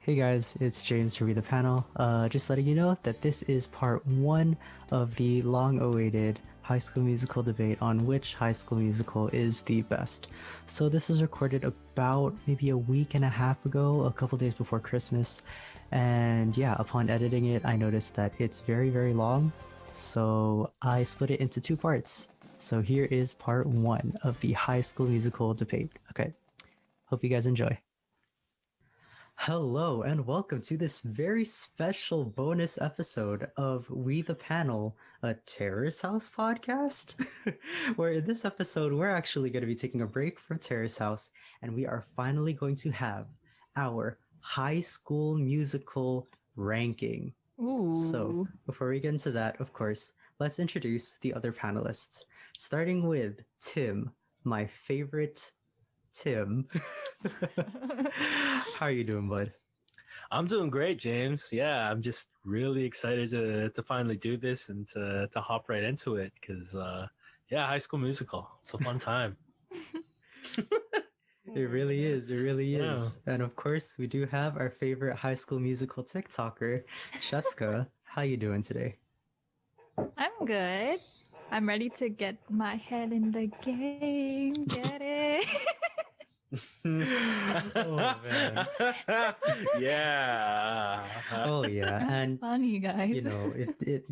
Hey guys, it's James from the panel. Just letting you know that this is part one of the long-awaited High School Musical debate on which High School Musical is the best. So this was recorded about maybe a week and a half ago, a couple days before Christmas. And yeah, upon editing it, I noticed that it's very, very long. So I split it into two parts. So here is part one of the High School Musical debate. Okay, hope you guys enjoy. Hello and welcome to this very special bonus episode of We the Panel, a Terrace House podcast. Where in this episode, we're actually going to be taking a break from Terrace House and we are finally going to have our High School Musical ranking. So, Ooh. before we get into that, of course, let's introduce the other panelists. Starting with Tim, my favorite Tim. How are you doing, bud? I'm doing great, James. Yeah, I'm just really excited to finally do this and to hop right into it because yeah, High School Musical. It's a fun time. It really is. It really Yeah. is. And of course, we do have our favorite High School Musical TikToker, Cheska. How you doing today? I'm good. I'm ready to get my head in the game. Get it? Oh man. Yeah. Oh yeah. And Funny, guys. you know, it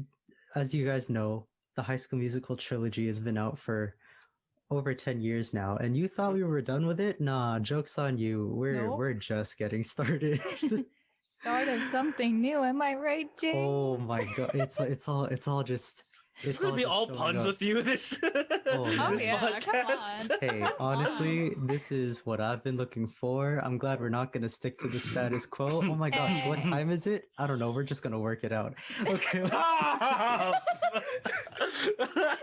as you guys know, the High School Musical trilogy has been out for over 10 years now, and you thought we were done with it? Nah, joke's on you. Nope. We're just getting started. Start of something new. Am I right, Jay? Oh my god, it's all just It's gonna be just all showing puns up. with you this, Oh, Oh this yeah, come podcast. on. Hey, honestly, this is what I've been looking for. I'm glad we're not gonna stick to the status quo. Oh my gosh, what Hey. time is it? I don't know. We're just gonna work it out. Okay. Stop!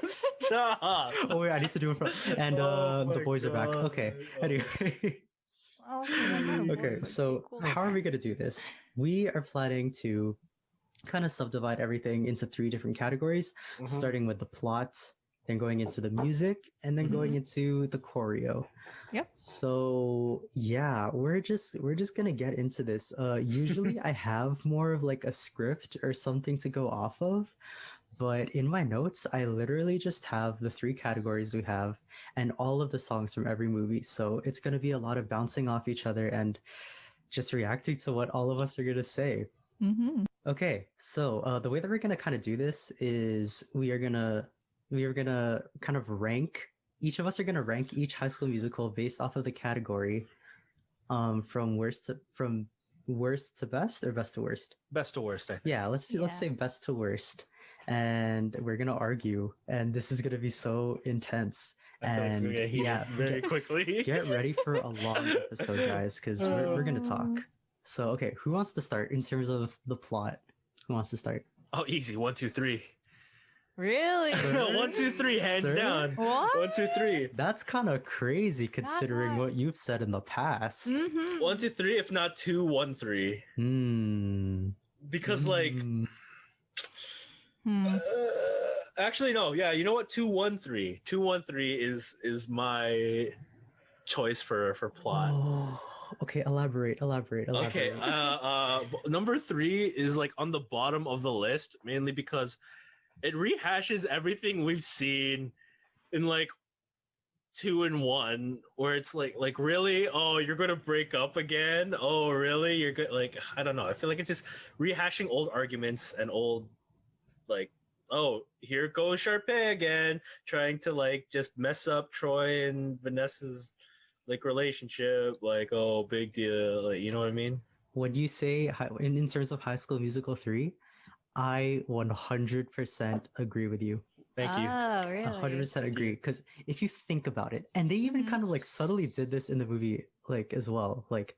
Stop! Oh wait, I need to do it from and Oh the my boys are back. God. Okay. Anyway. Okay, so how are we gonna do this? We are planning to kind of subdivide everything into three different categories, starting with the plot, then going into the music, and then going into the choreo. Yep. So yeah, we're just gonna get into this. Usually I have more of like a script or something to go off of, but in my notes I literally just have the three categories we have and all of the songs from every movie. So it's gonna be a lot of bouncing off each other and just reacting to what all of us are gonna say. Mm-hmm. Okay, so the way that we're gonna kind of do this is we are gonna kind of rank. Each of us are gonna rank each High School Musical based off of the category, from worst to best or best to worst. Best to worst, I think. Yeah, let's say best to worst, and we're gonna argue, and this is gonna be so intense. I feel like it's gonna get heated very quickly. Get ready for a long episode, guys, because we're gonna talk. So, okay, who wants to start in terms of the plot? Who wants to start? Oh, easy. 1, 2, 3. Really? Sir? 1, 2, 3, hands Sir? down. What? 1, 2, 3. That's kind of crazy considering hard. what you've said in the past. Mm-hmm. 1, 2, 3. If not 2, 1, 3. Hmm. Because like, actually no. Yeah, you know what? 2, 1, 3. 2, 1, 3 is my choice for plot. Oh, okay, elaborate. Okay, number 3 is like on the bottom of the list, mainly because it rehashes everything we've seen in like 2 and 1, where it's like really, oh, you're gonna break up again? Oh, really? You're good? Like, I don't know. I feel like it's just rehashing old arguments and old, like, oh, here goes Sharpay again, trying to like just mess up Troy and Vanessa's like relationship. Like, oh, big deal. Like, you know what I mean? When you say in terms of High School Musical 3, I 100% agree with you. Thank you. Oh, really? 100% agree. Because if you think about it, and they even kind of like subtly did this in the movie, like as well. Like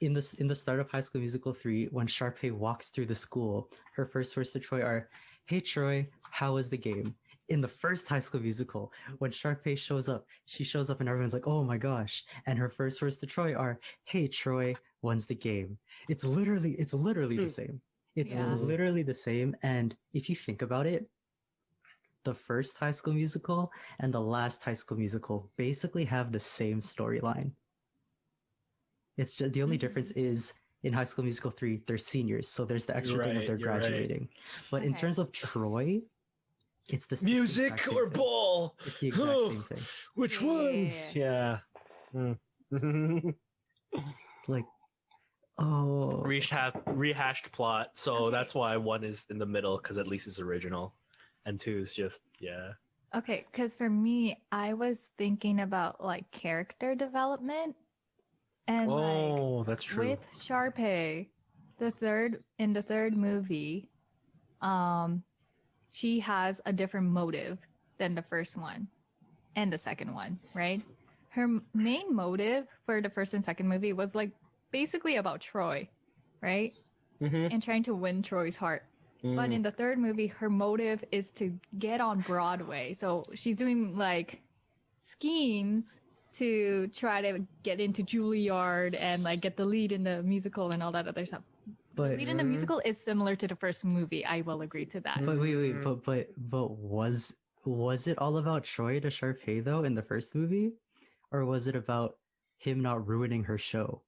in the start of High School Musical 3, when Sharpay walks through the school, her first words to Troy are, "Hey Troy, how was the game?" In the first High School Musical, when Sharpay shows up, she shows up and everyone's like, "Oh my gosh!" And her first words to Troy are, "Hey Troy, when's the game?" It's literally the same. It's Yeah. literally the same. And if you think about it, the first High School Musical and the last High School Musical basically have the same storyline. It's just, the only difference is in High School Musical 3, they're seniors, so there's the extra thing of right, they're you're right. graduating. But in Okay. terms of Troy, it's the exact Music same or thing. ball? It's the exact same thing. Which Yeah, yeah, ones? yeah, Yeah. Like, oh, Rehashed plot, so Okay. that's why one is in the middle because at least it's original, and two is just Okay, because for me, I was thinking about like character development and like that's true. with Sharpay, in the third movie, she has a different motive than the first one and the second one, right? Her main motive for the first and second movie was like basically about Troy, right? Mm-hmm. And trying to win Troy's heart. But in the third movie, her motive is to get on Broadway. So she's doing like schemes to try to get into Juilliard and like get the lead in the musical and all that other stuff. but The lead in the musical is similar to the first movie. I will agree to that. but wait, but was it all about Troy to Sharpay though in the first movie, or was it about him not ruining her show?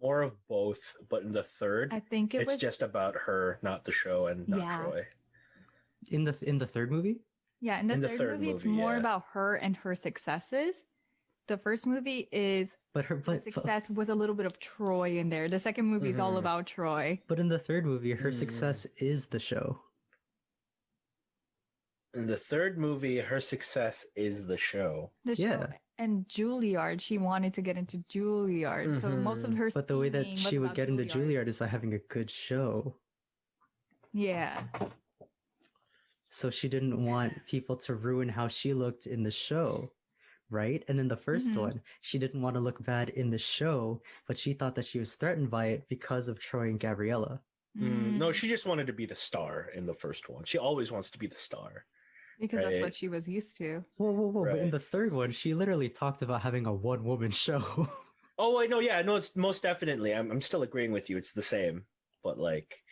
More of both, but in the third, I think it it's was just about her, not the show, and not Yeah. Troy. In the third movie? yeah. In the, in the third, third movie, it's movie, more yeah. about her and her successes. The first movie is But her the but success with a little bit of Troy in there. The second movie is all Mhm. about Troy. but in the third movie, her Mm. success is the show. In the third movie, her success is the show. The show Yeah. and Juilliard. She wanted to get into Juilliard, so most of her. But the way that scheming was she would about get into Juilliard is by having a good show. Yeah. So she didn't want people to ruin how she looked in the show, right? And in the 1st Mhm. one, she didn't want to look bad in the show, but she thought that she was threatened by it because of Troy and Gabriella. No, she just wanted to be the star in the first one. She always wants to be the star. because that's right. what she was used to. Whoa! But in Right. the third one, she literally talked about having a one-woman show. Oh, wait, no, yeah, no, it's most definitely. I'm still agreeing with you. It's the same, but like,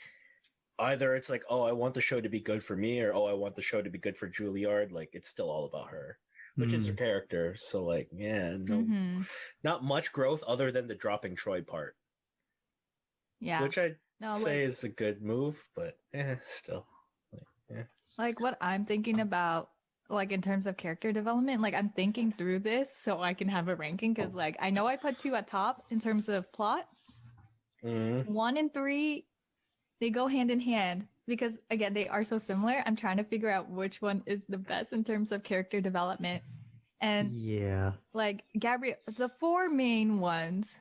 either it's like, oh, I want the show to be good for me, or oh, I want the show to be good for Juilliard. Like, it's still all about her, which is her character. So, like, yeah, no, Mhm. not much growth other than the dropping Troy part, Yeah. which I'd No, say like, is a good move, but still, like what I'm thinking about, like in terms of character development, like I'm thinking through this so I can have a ranking because, like, I know I put 2 at top in terms of plot. Mhm. 1 and 3, they go hand in hand because again they are so similar. I'm trying to figure out which one is the best in terms of character development. And Yeah. like Gabrielle, the 4 main ones,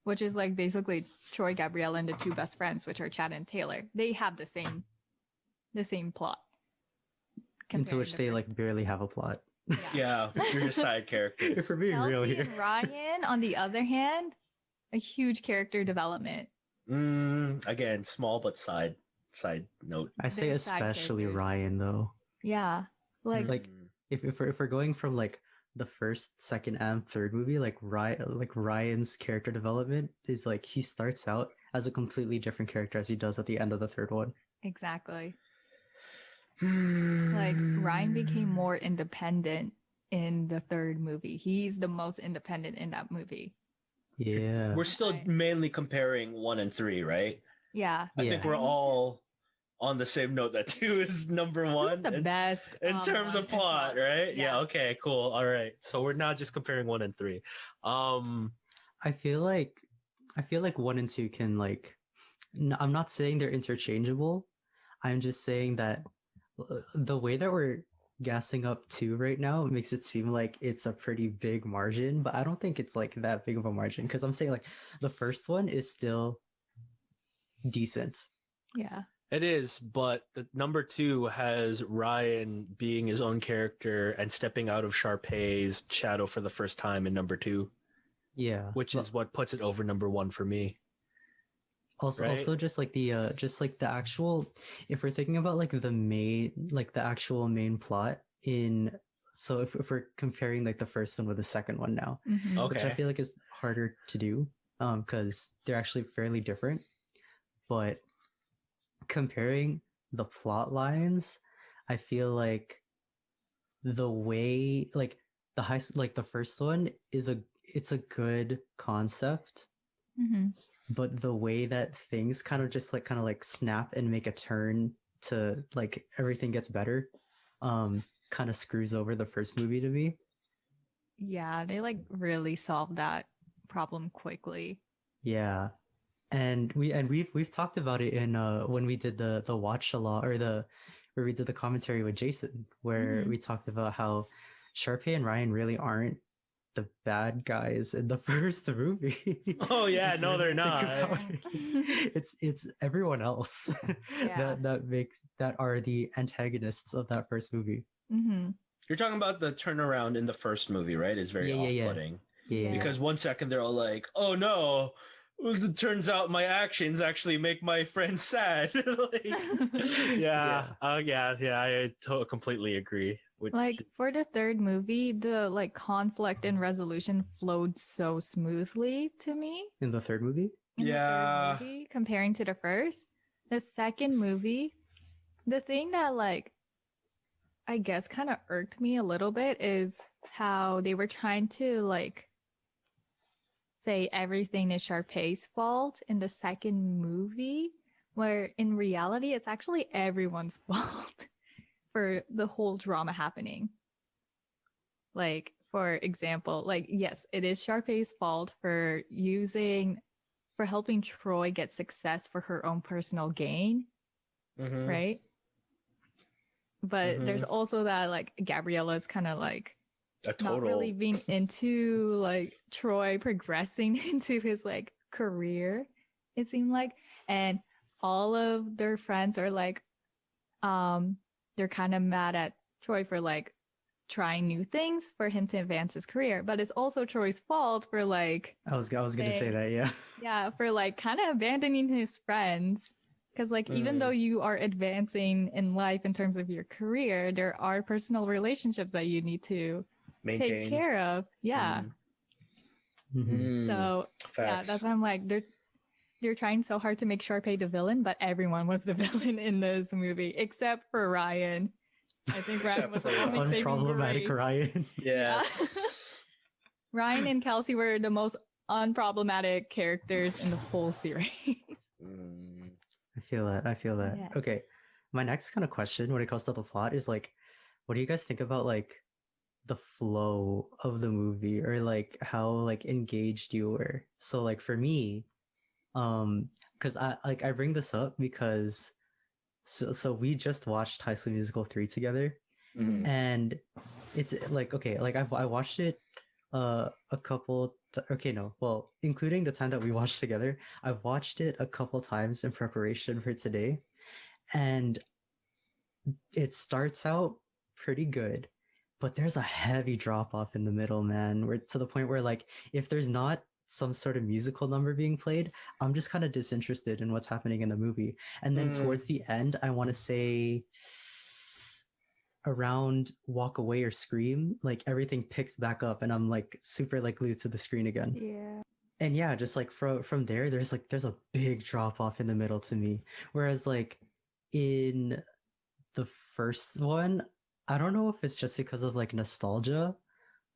which is like basically Troy, Gabrielle, and the 2 best friends, which are Chad and Taylor. They have the same plot. Into comparing which the they first- like barely have a plot. Yeah, you're just side characters. If we're being real Kelsey here. and Ryan, on the other hand, a huge character development. Again, small but side note. I say They're side especially characters. Ryan though. Yeah, like If we're going from like the first, second, and third movie, like Ryan's character development is like he starts out as a completely different character as he does at the end of the third one. exactly. Like Ryan became more independent in the third movie. He's the most independent in that movie. Yeah. We're still Right. mainly comparing 1 and 3, right? Yeah, I think Yeah. we're I need to- all on the same note that 2 is number 1 Two's the best in terms one of plot, right? Yeah. Yeah. Okay. Cool. All right. So we're not just comparing 1 and 3. I feel like 1 and 2 can like I'm not saying they're interchangeable. I'm just saying that the way that we're gassing up 2 right now makes it seem like it's a pretty big margin, but I don't think it's like that big of a margin because I'm saying like the first one is still decent. Yeah. It is, but the number 2 has Ryan being his own character and stepping out of Sharpay's shadow for the first time in number 2, Yeah. which Well, is what puts it over number 1 for me. also right? just like the actual, if we're thinking about like the actual main plot in, so if we're comparing like the first one with the second one now, Mhm. which I Okay. feel like is harder to do because they're actually fairly different, but comparing the plot lines, I feel like the way like the first one is it's a good concept, Mm-hmm. but the way that things kind of like snap and make a turn to like everything gets better, kind of screws over the first movie to me. Yeah, they like really solved that problem quickly. Yeah. And we've talked about it in when we did the watch a lot, or the where we did the commentary with Jason, where Mhm. we talked about how Sharpay and Ryan really aren't the bad guys in the first movie. Oh yeah, If you no, really they're think not. about it, it's everyone else Yeah. that are the antagonists of that first movie. Mm-hmm. You're talking about the turnaround in the first movie, right? It's very Yeah, yeah, yeah, off-putting. yeah, yeah, Because yeah. 1 second they're all like, "Oh no, it turns out my actions actually make my friend sad." Like, yeah, Yeah. yeah, completely agree. Which, Like for the third movie, the like conflict and resolution flowed so smoothly to me In the third movie. in the third yeah, movie comparing to the first. The second movie, the thing that like I guess kind of irked me a little bit is how they were trying to like say everything is Sharpay's fault in the second movie, where in reality it's actually everyone's fault for the whole drama happening. Like, for example, like, yes, it is Sharpay's fault for helping Troy get success for her own personal gain, mm-hmm, right? But mm-hmm. there's also that, like, Gabriella's kind of like A not total. really being into like Troy progressing into his like career, it seemed like. And all of their friends are like, they're kind of mad at Troy for like trying new things for him to advance his career, but it's also Troy's fault for like I was gonna say that. Yeah. yeah, for like kind of abandoning his friends. Because like even though you are advancing in life in terms of your career, there are personal relationships that you need to take Maintain. care of. Yeah. So yeah, Facts. that's why I'm like they're trying so hard to make Sharpay the villain, but everyone was the villain in this movie except for Ryan. I think Ryan Except was for the only Ryan. saving Unproblematic grace. Ryan. Yeah. Ryan and Kelsey were the most unproblematic characters in the whole series. I feel that. I feel that. Yeah. Okay. My next kind of question when it comes to the plot is like, what do you guys think about like the flow of the movie, or like how like engaged you were? So like for me, because I bring this up because so we just watched High School Musical 3 together, Mhm. and it's like okay, like I watched it a couple okay, no, well, including the time that we watched together, I've watched it a couple times in preparation for today, and it starts out pretty good, but there's a heavy drop off in the middle, man. Where to the point where like if there's not some sort of musical number being played, I'm just kind of disinterested in what's happening in the movie. And then towards the end, I want to say around Walk Away or Scream, like everything picks back up and I'm like super like glued to the screen again. Yeah. And yeah, just like from there, there's a big drop off in the middle to me. Whereas like in the first one, I don't know if it's just because of like nostalgia,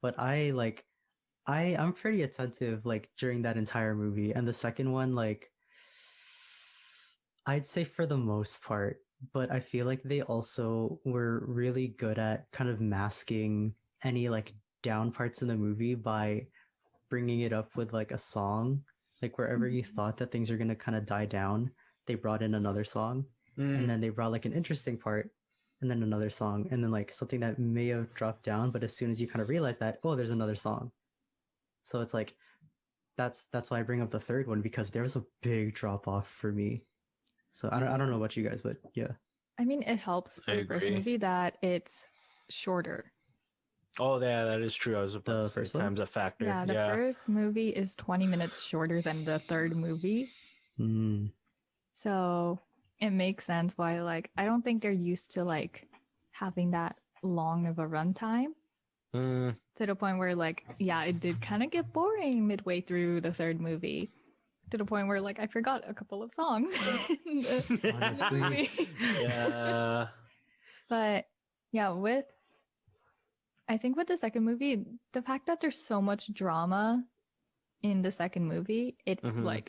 but I'm pretty attentive like during that entire movie. And the second one, like I'd say for the most part, but I feel like they also were really good at kind of masking any like down parts in the movie by bringing it up with like a song. Like wherever you thought that things are gonna kind of die down, they brought in another song, and then they brought like an interesting part, and then another song, and then like something that may have dropped down, but as soon as you kind of realize that, oh, there's another song. So it's like that's why I bring up the third one, because there was a big drop off for me. So I don't know about you guys, but yeah. I mean, it helps for I the first agree. movie that it's shorter. Oh yeah, that is true. I was about The to say first one? time's a factor. Yeah, the first movie is 20 minutes shorter than the third movie. Mm. So it makes sense why, like, I don't think they're used to, like, having that long of a runtime to the point where, like, yeah, it did kind of get boring midway through the third movie. To the point where, like, I forgot a couple of songs in the Honestly. movie. Yeah. But yeah, I think with the second movie, the fact that there's so much drama in the second movie, it Mhm.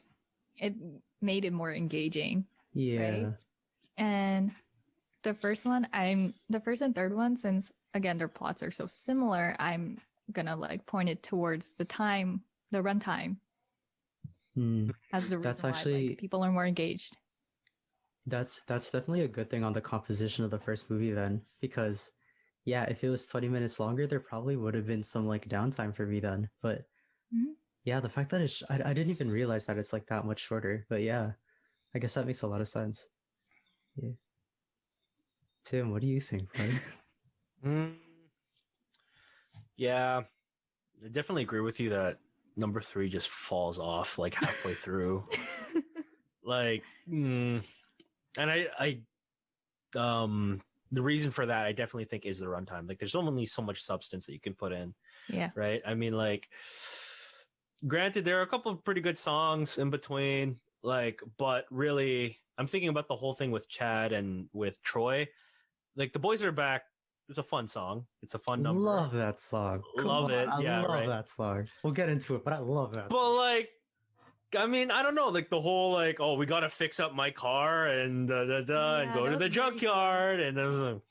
it made it more engaging. Yeah. Right? And the first and third one, since again their plots are so similar, I'm gonna like point it towards the runtime Hmm. as the That's reason why like actually people are more engaged. that's definitely a good thing on the composition of the first movie then, because yeah, if it was 20 minutes longer, there probably would have been some like downtime for me then. But Mhm. yeah, the fact that I didn't even realize that it's like that much shorter. But yeah, I guess that makes a lot of sense. Yeah. Tim, what do you think, bud? Mm, yeah, I definitely agree with you that number three just falls off like halfway through. Like, and the reason for that I definitely think is the runtime. Like, there's only so much substance that you can put in, Yeah. right? I mean, like, granted, there are a couple of pretty good songs in between, like, but really, I'm thinking about the whole thing with Chad and with Troy. Like, the boys are back. It's a fun song. It's a fun number. Love that song. Come Love on, it. I Yeah, love right. that song. We'll get into it, but I love that But song. like, I mean, I don't know, like the whole like, oh, we gotta fix up my car and and Yeah, go that to was the very junkyard, and it was like, It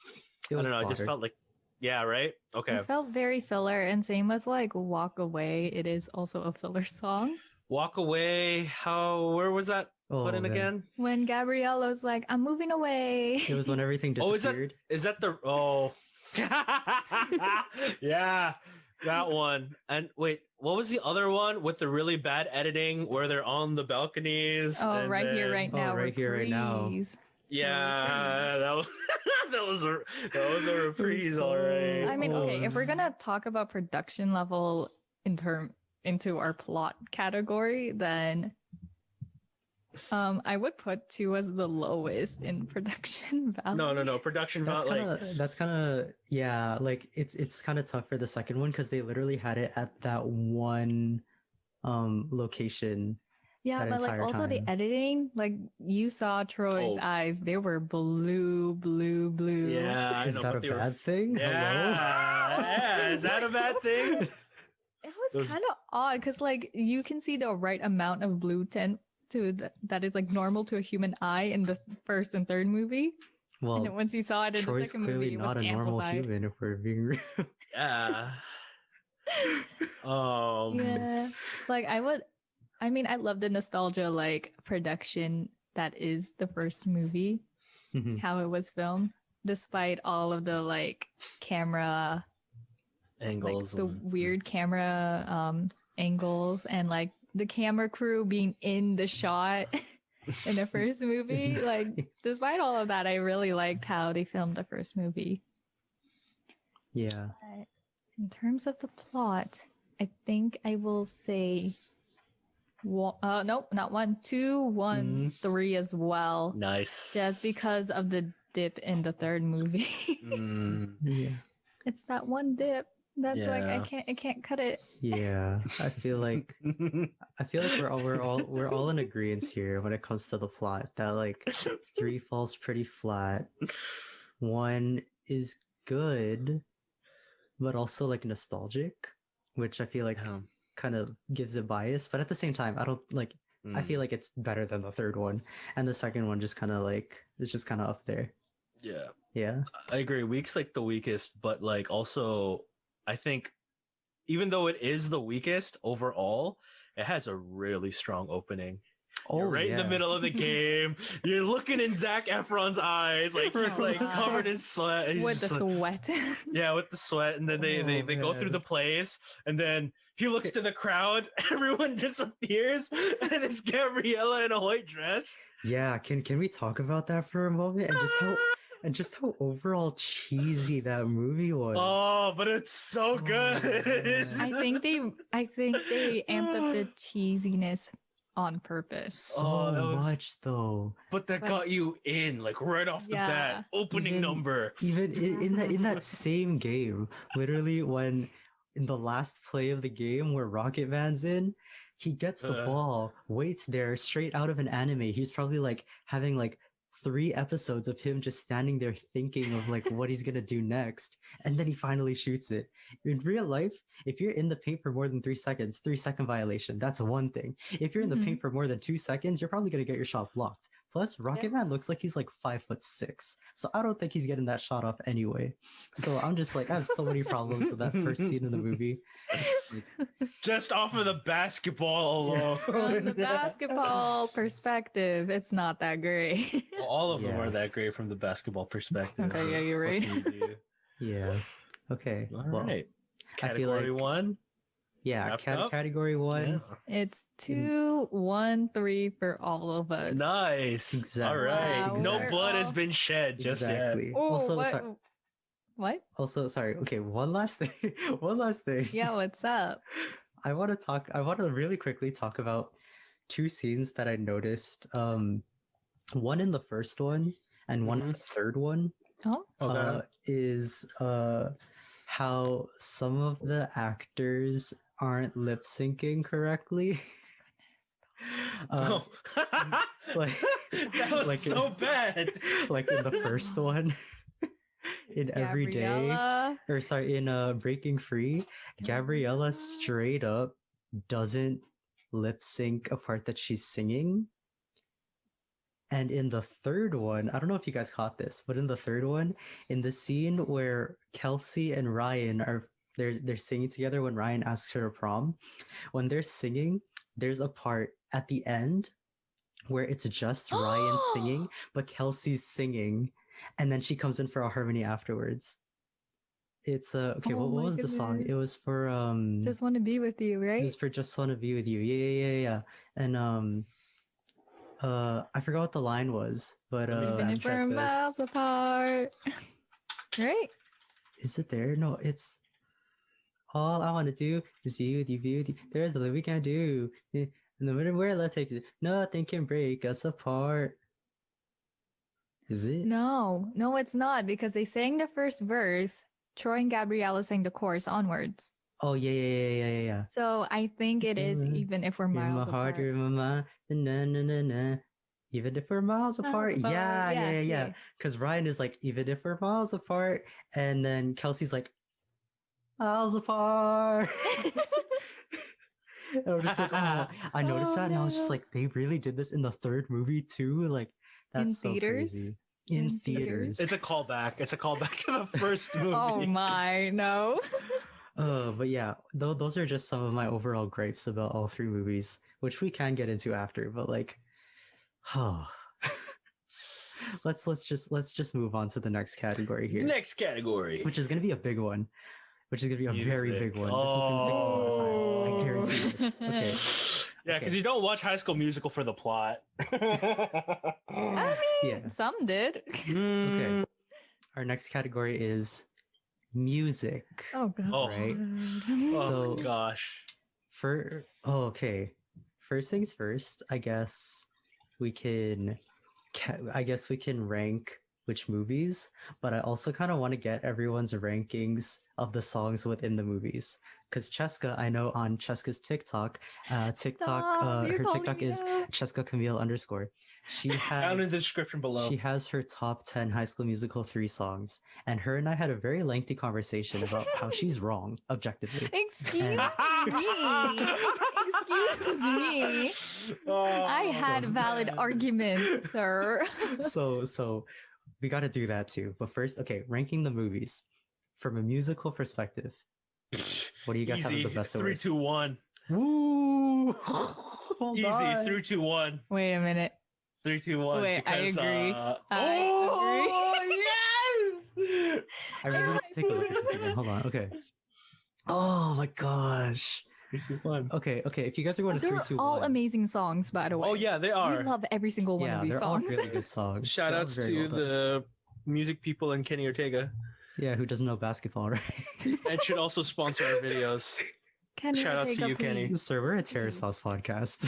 I don't was know, it just fodder. felt like, yeah, right, okay. It felt very filler, and same with like "Walk Away." It is also a filler song. Walk away. Where was that put Oh in man, again? When Gabriella's like, "I'm moving away." it was when everything Oh, disappeared. is that the yeah, that one. And wait, what was the other one with the really bad editing where they're on the balconies Oh, and right here, then right now, Right here, right now. reprise. yeah, that was that was a It was reprise, all so right. I mean, okay, if we're old. gonna talk about production level into our plot category, then I would put two as the lowest in production value. No, production That's value, kind like, of yeah, like it's kind of tough for the second one because they literally had it at that one location Yeah, that but like entire also the time. editing, like you saw Troy's oh eyes, they were blue, blue, blue. yeah, I Is know, that a but they were, bad thing? Hello? yeah, is that a bad thing? It was Those, kind of odd because like you can see the right amount of blue tint that is like normal to a human eye in the first and third movie, and then Well, once you saw it in the Troy's second clearly movie, it was not a normal amplified. human if we're being real. yeah. Yeah, like I mean, I love the nostalgia like production that is the first movie, Mhm. how it was filmed, despite all of the like camera, like Angles the and weird camera angles and like the camera crew being in the shot in the first movie. Like, despite all of that, I really liked how they filmed the first movie. Yeah. But in terms of the plot, I think I will say nope, not 1, 2, 1, 3 as well. nice. Just because of the dip in the third movie. Yeah. It's that one dip that's like Yeah. I can't cut it. Yeah. I feel like we're all in agreement here when it comes to the plot that like 3 falls pretty flat. 1 is good, but also like nostalgic, which I feel like Um, kind of gives it bias, but at the same time, I don't like I feel like it's better than the third one, and the second one just kind of like is just kind of up there. yeah, Yeah. I agree. Weak's like the weakest, but like also, I think even though it is the weakest overall, it has a really strong opening. You're Oh right in the yeah. middle of the game. You're looking in Zac Efron's eyes, like he's From like the covered start. in sweat. He's With the just like, sweat. yeah, with the sweat, and then Oh they go through man. the place, and then he looks to the crowd, everyone disappears, and it's Gabriella in a white dress. Yeah, can we talk about that for a moment and just how overall cheesy that movie was? Oh, but it's so Oh, good. man. I think they amped up the cheesiness on purpose. So that was, much though. but that But- got you in like right off the Yeah. bat. Opening Even- number. Even in that same game, literally when in the last play of the game where Rocket Man's in, he gets the ball, waits there straight out of an anime. He's probably like having like 3 episodes of him just standing there thinking of like what he's gonna do next, and then he finally shoots it. In real life, if you're in the paint for more than 3 seconds, 3 second violation, that's one thing. If you're in the paint for more than 2 seconds, you're probably gonna get your shot blocked. Plus, Rocket Man looks like he's like 5'6", so I don't think he's getting that shot off anyway. So I'm just like, I have so many problems with that first scene in the movie. Just off of the basketball alone. From the basketball perspective, it's not that great. Well, all of them Yeah. are that great from the basketball perspective. Okay, yeah, you're right. What can you do? Yeah. Okay. All well, right. I feel Category like- one. Yeah. Wrapped up? Category 1. Yeah. It's 2, 1, 3 for all of us. Nice. Exactly. All right. Wow, No we're blood has all- been shed just yet. Exactly. Oh, Also, what? sorry. What? Also, sorry. Okay, one last thing. One last thing. Yeah, what's up? I want to really quickly talk about 2 scenes that I noticed. One in the first one and one in the third one. Oh, Okay. Is how some of the actors aren't lip syncing correctly. Oh. like that was like so bad. like in the first one. In Everyday, Gabriella. or sorry, in Breaking Free, Gabriella straight up doesn't lip sync a part that she's singing. And in the third one, I don't know if you guys caught this, but in the third one, in the scene where Kelsey and Ryan they're singing together when Ryan asks her to prom, when they're singing, there's a part at the end where it's just Ryan singing, but Kelsey's singing, and then she comes in for a harmony afterwards. It's okay, Oh what my was the song? It goodness. was for Just want to be with you, it right? was for Just Wanna Be With You. Yeah. And I forgot what the line was, but Let me Even fact if check we're this. miles apart. Right? is it there? No, it's all I want to do is be with you, be with you. There's nothing we can do. No matter where life takes us, nothing can break us apart. Is it? No, it's not because they sang the first verse. Troy and Gabriella sang the chorus onwards. Oh yeah. So I think it is Mhm. even if we're You're in my miles heart, apart. you're in my mind. Na. Even if we're miles apart. apart, Yeah. Because Ryan is like, even if we're miles apart. And then Kelsey's like, miles apart. And I'm just like, oh, I noticed Oh, that, and I was just no. like, they really did this in the third movie too. Like, that's In so theaters? crazy. In In theaters? theaters. It's a callback. It's a callback to the first movie. Oh my, no. But yeah, those are just some of my overall gripes about all 3 movies, which we can get into after. But like, oh, let's just move on to the next category here, Next category. which is gonna be a big one. Which is gonna be a very Music. big one. This is gonna take a lot of time. I guarantee this. Oh. Okay. Yeah, because Okay. you don't watch High School Musical for the plot. I mean, Yeah. some did. Okay. Our next category is music. Oh god. Oh. Right. Oh So- gosh. Okay. First things first, I guess we can rank which movies, but I also kind of want to get everyone's rankings of the songs within the movies. Because Cheska, I know on Cheska's TikTok, Stop, you're her calling TikTok me is out. Cheska Camille _ She Down in the has description below. she has her top 10 High School Musical 3 songs, and her and I had a very lengthy conversation about how she's wrong objectively. Excuse And- me. Excuse me. Oh, I had so valid man. arguments, sir. So we got to do that too. But first, okay, ranking the movies from a musical perspective. What do you guys have as Easy. the best of 3, worst? 2, 1. Woo! Hold Easy. on. 3, 2, 1. Wait a minute. 3, 2, 1. Wait, I because, agree. yes! I really need to take a look at this again. Hold on. Okay. Oh my gosh. 3, 2, 1. Okay. If you guys are going to 3, They're 2, all 1. amazing songs, by the way. Oh yeah, they are. We love every single one Yeah, of these they're songs. all really good songs. Shout They're all outs very to well done. the music people and Kenny Ortega. Yeah, who doesn't know basketball, right? And should also sponsor our videos. Kenny Shout outs to Ortega, you, Kenny. please. Sir, we're a Terrace House podcast.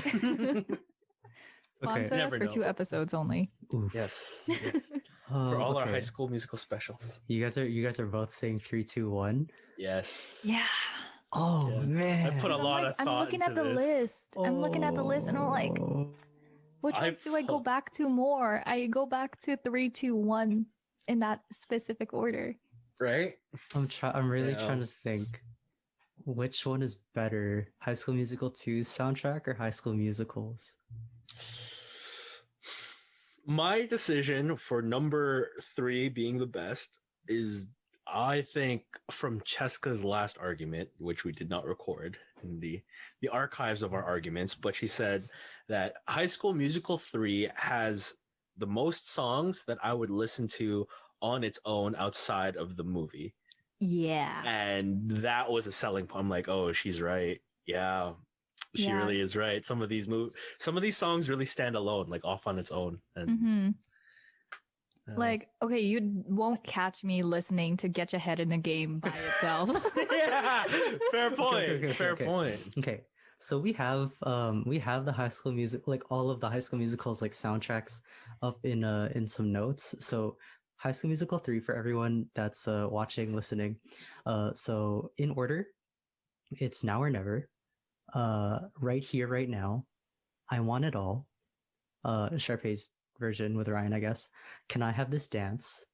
Sponsor us Never for know. 2 episodes only. Oof. Yes. For all our High School Musical specials. You guys are both saying 3, 2, 1. Yes. Yeah. Oh Yeah. man. I put a lot of I'm thought looking at into the this. list. I'm looking at the list and I'm like, Oh. Which ones do I go back to more? I go back to 3, 2, 1 in that specific order. Right? I'm really trying to think. Which one is better, High School Musical 2's soundtrack or High School Musical's? My decision for number 3 being the best is, I think, from Cheska's last argument, which we did not record in the archives of our arguments, but she said that High School Musical 3 has the most songs that I would listen to on its own outside of the movie. Yeah. And that was a selling point. I'm like, oh, she's right. Yeah, she really is right. Some of these songs really stand alone, like off on its own. And like, okay, you won't catch me listening to Get Your Head in the Game by itself. Yeah, fair point. Fair point. Okay, so we have the High School Music, like all of the High School Musicals like soundtracks up in some notes. So High School Musical 3 for everyone that's watching, listening. So in order, it's Now or Never, Right Here, Right Now, I Want It All, Sharpay's version with Ryan, I guess. Can I Have This Dance?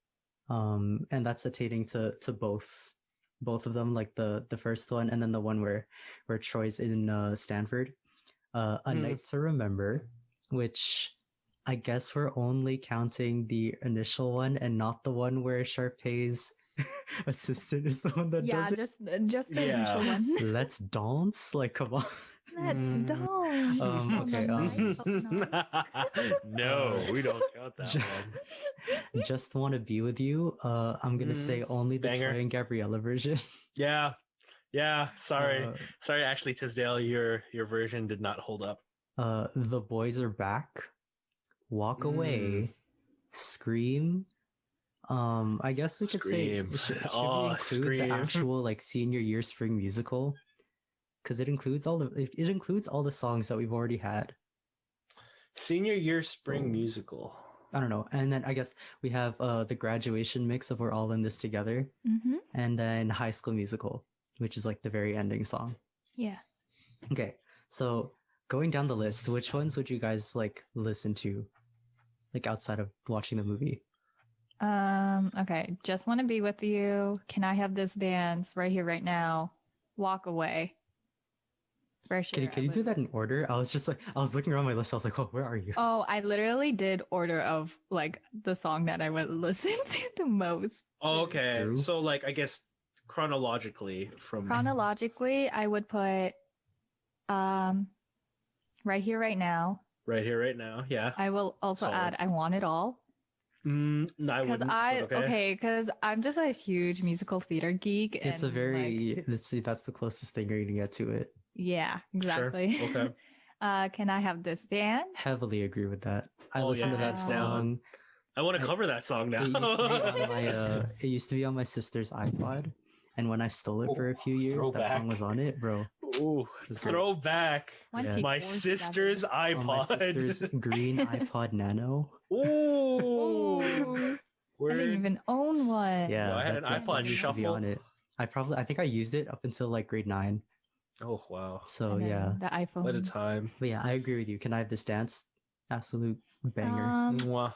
And that's attaining to both of them, like the first one and then the one where Troy's in Stanford. A Night to Remember, which I guess we're only counting the initial one and not the one where Sharpay's assistant is the one that does it. Just the initial one. Let's Dance, like come on. Let's dance. Okay. No, we don't count that one. Just Want to Be With You. I'm gonna say only the Banger. Troy and Gabriella version. Yeah. Sorry, Ashley Tisdale, your version did not hold up. The Boys Are Back, Walk Away, Scream. I guess we could say should we include the actual like senior year spring musical? Because it includes all the songs that we've already had. Senior year spring musical. I don't know. And then I guess we have the graduation mix of We're All in This Together. And then High School Musical, which is like the very ending song. Yeah. Okay. So going down the list, which ones would you guys like listen to? Like outside of watching the movie? Okay. Just Want to Be With You. Can I Have This Dance? Right Here, Right Now. Walk Away. For sure. Can you do that in order? I was looking around my list. I was like, oh, where are you? Oh, I literally did order of like the song that I would listen to the most. Oh, okay. So like, I guess chronologically, I would put Right Here, Right Now. Right Here, Right Now. Yeah. I will also add I Want It All. No, I wouldn't. Because I'm just a huge musical theater geek. It's a very let's see, that's the closest thing you're gonna get to it. Yeah, exactly. Sure. Okay. Can I Have This Dance? Heavily agree with that. I listened to that song. I want to cover that song now. It used to be on my sister's iPod, and when I stole it for a few years, that song was on it, bro. Ooh, throwback. Yeah. My sister's iPod. My sister's green iPod Nano. Ooh. I didn't even own one. Yeah, I had an iPod Shuffle on it. I think I used it up until like grade 9. Oh wow. So yeah, the iPhone. What a time. But yeah, I agree with you. Can I Have This Dance? Absolute banger.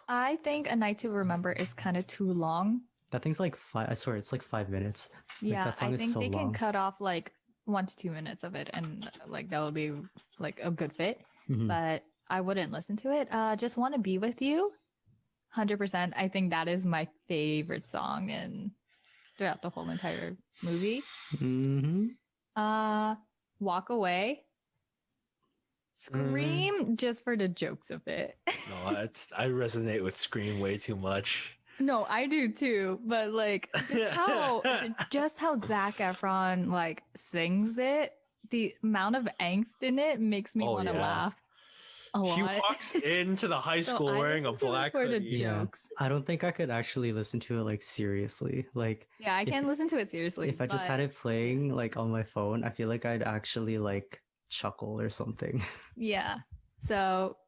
I think A Night to Remember is kind of too long. That thing's like I swear it's like 5 minutes. Yeah, that song I is think so they long. can cut off like 1 to 2 minutes of it, and like that would be like a good fit. But I wouldn't listen to it. Just Want to Be With You. 100%. I think that is my favorite song throughout the whole entire movie. Walk Away. Scream just for the jokes of it. No, I resonate with Scream way too much. No, I do too. But like just how Zac Efron like sings it, the amount of angst in it makes me want to laugh a lot. He walks into the high school wearing a black hoodie. Yeah. I don't think I could actually listen to it like seriously. Like yeah, I can't listen to it seriously. If I just had it playing like on my phone, I feel like I'd actually like chuckle or something. Yeah. So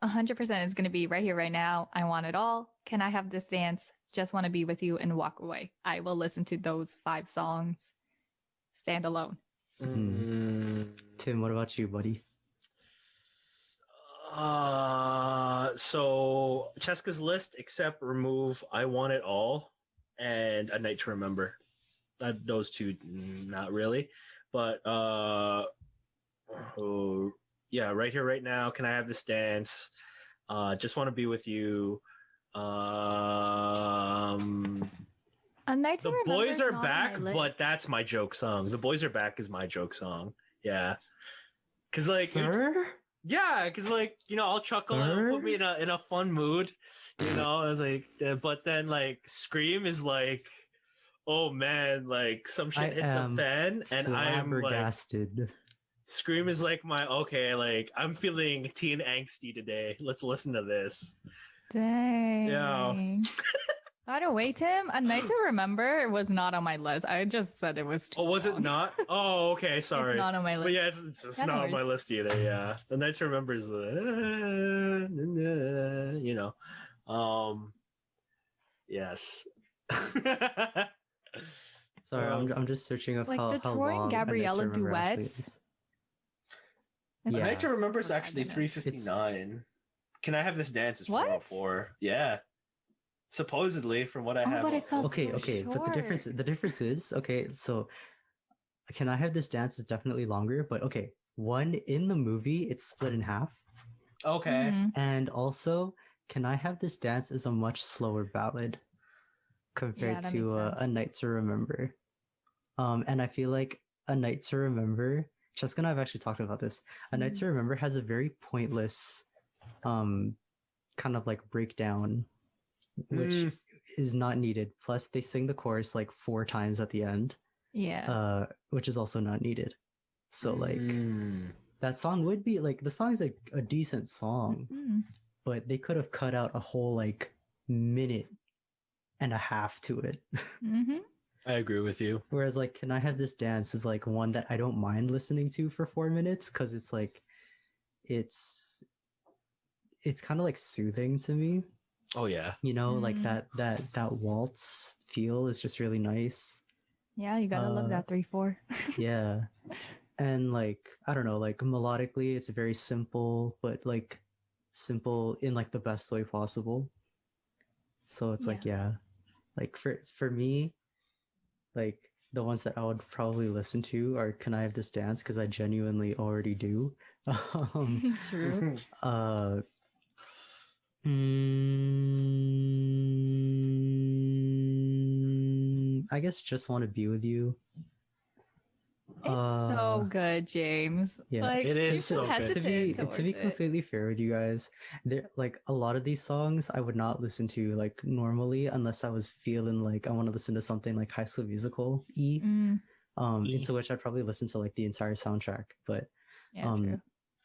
100% is going to be Right Here, Right Now. I Want It All. Can I Have This Dance? Just Want to Be With You and Walk Away. I will listen to those 5 songs stand alone. Tim, what about you, buddy? So Cheska's list, except remove "I Want It All" and "A Night to Remember." Those two, not really, but oh, yeah, right here, right now. Can I have this dance? Just want to be with you. A Night to The Remember boys is are not on my back, but list. that's my joke song. The boys are back is my joke song. Yeah, because like Sir? yeah, because like I'll chuckle and it'll put me in a fun mood. It's like, but then like Scream is like, oh man, like some I shit hit the am fan, and I'm like, flabbergasted. Scream is like my okay, like I'm feeling teen angsty today. Let's listen to this. Dang. Yeah. By the way, Tim, A Night to Remember was not on my list. I just said it was too Oh, was it long. not? Oh, okay, sorry. It's not on my list. But yeah, it's Yeah, no not on my worries. list either. Yeah, the Night to Remember is yes. Sorry, I'm just searching of Like the how Troy and long A Night to Gabriella Remember actually duets. is. A Yeah. Night to Remember is 45 actually minutes. 3:59. Can I have this dance? Is What? 404. Yeah. Supposedly, from what I Oh, have. but it felt Okay, so okay, but the short. difference is okay. So, Can I Have This Dance is definitely longer, but okay, one in the movie it's split in half, Okay. Mhm. and also Can I Have This Dance is a much slower ballad compared that to makes sense. A Night to Remember. And I feel like A Night to Remember, Cheska and I have actually talked about this. A Night to Remember has a very pointless, kind of like breakdown, which is not needed. Plus, they sing the chorus like 4 times at the end, Yeah. which is also not needed. So like Mm. that song would be like the song's like a decent song, Mhm. but they could have cut out a whole like minute and a half to it. Mhm. I agree with you. Whereas like Can I Have This Dance is like one that I don't mind listening to for 4 minutes because it's like it's kind of like soothing to me. Oh yeah. Like Mm. that waltz feel is just really nice. Yeah, you gotta love that 3/4. Yeah. And like I don't know, like melodically it's very simple, but like simple in like the best way possible. So it's like yeah. Like for me, like the ones that I would probably listen to are Can I Have This Dance because I genuinely already do. True. uh I guess Just Want to Be With You. It's so good, James. Yeah, Like it is you're so good. hesitant to towards be it. completely fair with you guys, there like a lot of these songs I would not listen to like normally unless I was feeling like I want to listen to something like High School Musical into which I'd probably listen to like the entire soundtrack. But Yeah, true.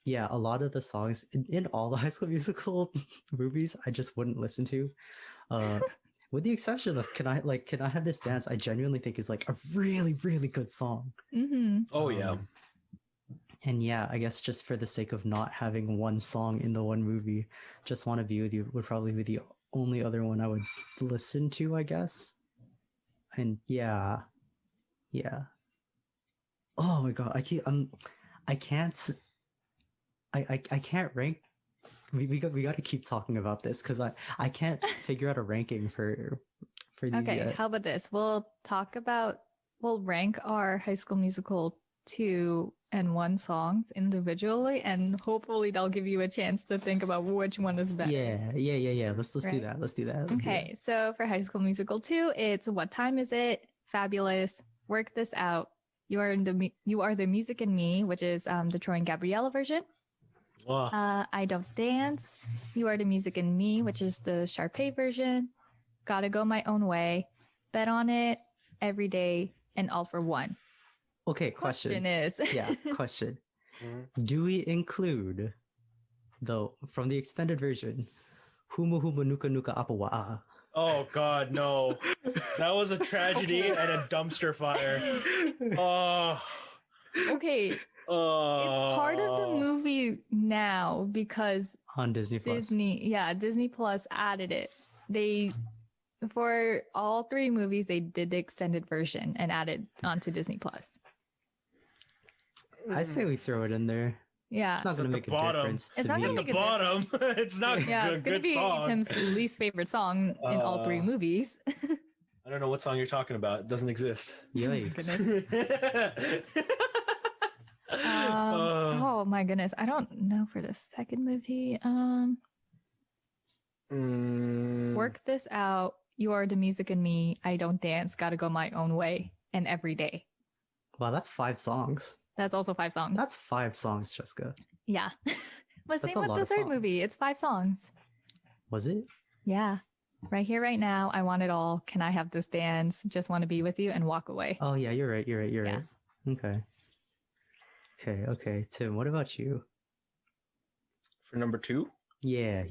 yeah, a lot of the songs in all the High School Musical movies I just wouldn't listen to. With the exception of Can I Have This Dance, I genuinely think is like a really, really good song. Mm-hmm. Oh yeah. And yeah, I guess just for the sake of not having one song in the one movie, Just Want to Be With You would probably be the only other one I would listen to, I guess. And yeah. Oh my god, I can't I can't rank. We got to keep talking about this because I can't figure out a ranking for these Okay, yet. how about this? We'll rank our High School Musical 2 and 1 songs individually, and hopefully that'll give you a chance to think about which one is better. Yeah. Let's do Right? that. Let's do that. Okay, so for High School Musical 2, it's What Time Is It? Fabulous. Work This Out. You Are the Music in Me, which is the Troy and Gabriella version. Wow. I Don't Dance. You Are the Music in Me, which is the Sharpay version. Gotta Go My Own Way. Bet on It. Every Day. And All for One. Okay, question is question. Do we include, though, from the extended version, Humu Humu Nuka Nuka Apawa'a? Oh god, no. That was a tragedy and a dumpster fire. Oh. Okay. It's part of the movie now because On Disney Plus. Disney Plus added it. For all 3 movies, they did the extended version and added onto Disney Plus. I say we throw it in there. Yeah. It's not gonna at the make a bottom. difference It's to not me. gonna At the make a bottom. difference. It's not Yeah, a it's gonna good be song. Tim's least favorite song in all three movies. I don't know what song you're talking about. It doesn't exist. Yikes. Oh my goodness. I don't know for the second movie. Work This Out, You Are the Music in Me, I Don't Dance, Gotta Go My Own Way, and Every Day. Wow, that's 5 songs. That's also 5 songs. That's 5 songs, Cheska. Yeah. But That's same a with lot the of third movie. songs. It's 5 songs. Was it? Yeah. Right Here, Right Now, I Want It All, Can I Have This Dance, Just Want to Be With You, and Walk Away. Oh yeah, you're right. Yeah. Right. Okay. Okay. Tim, what about you? For number 2, Yeah.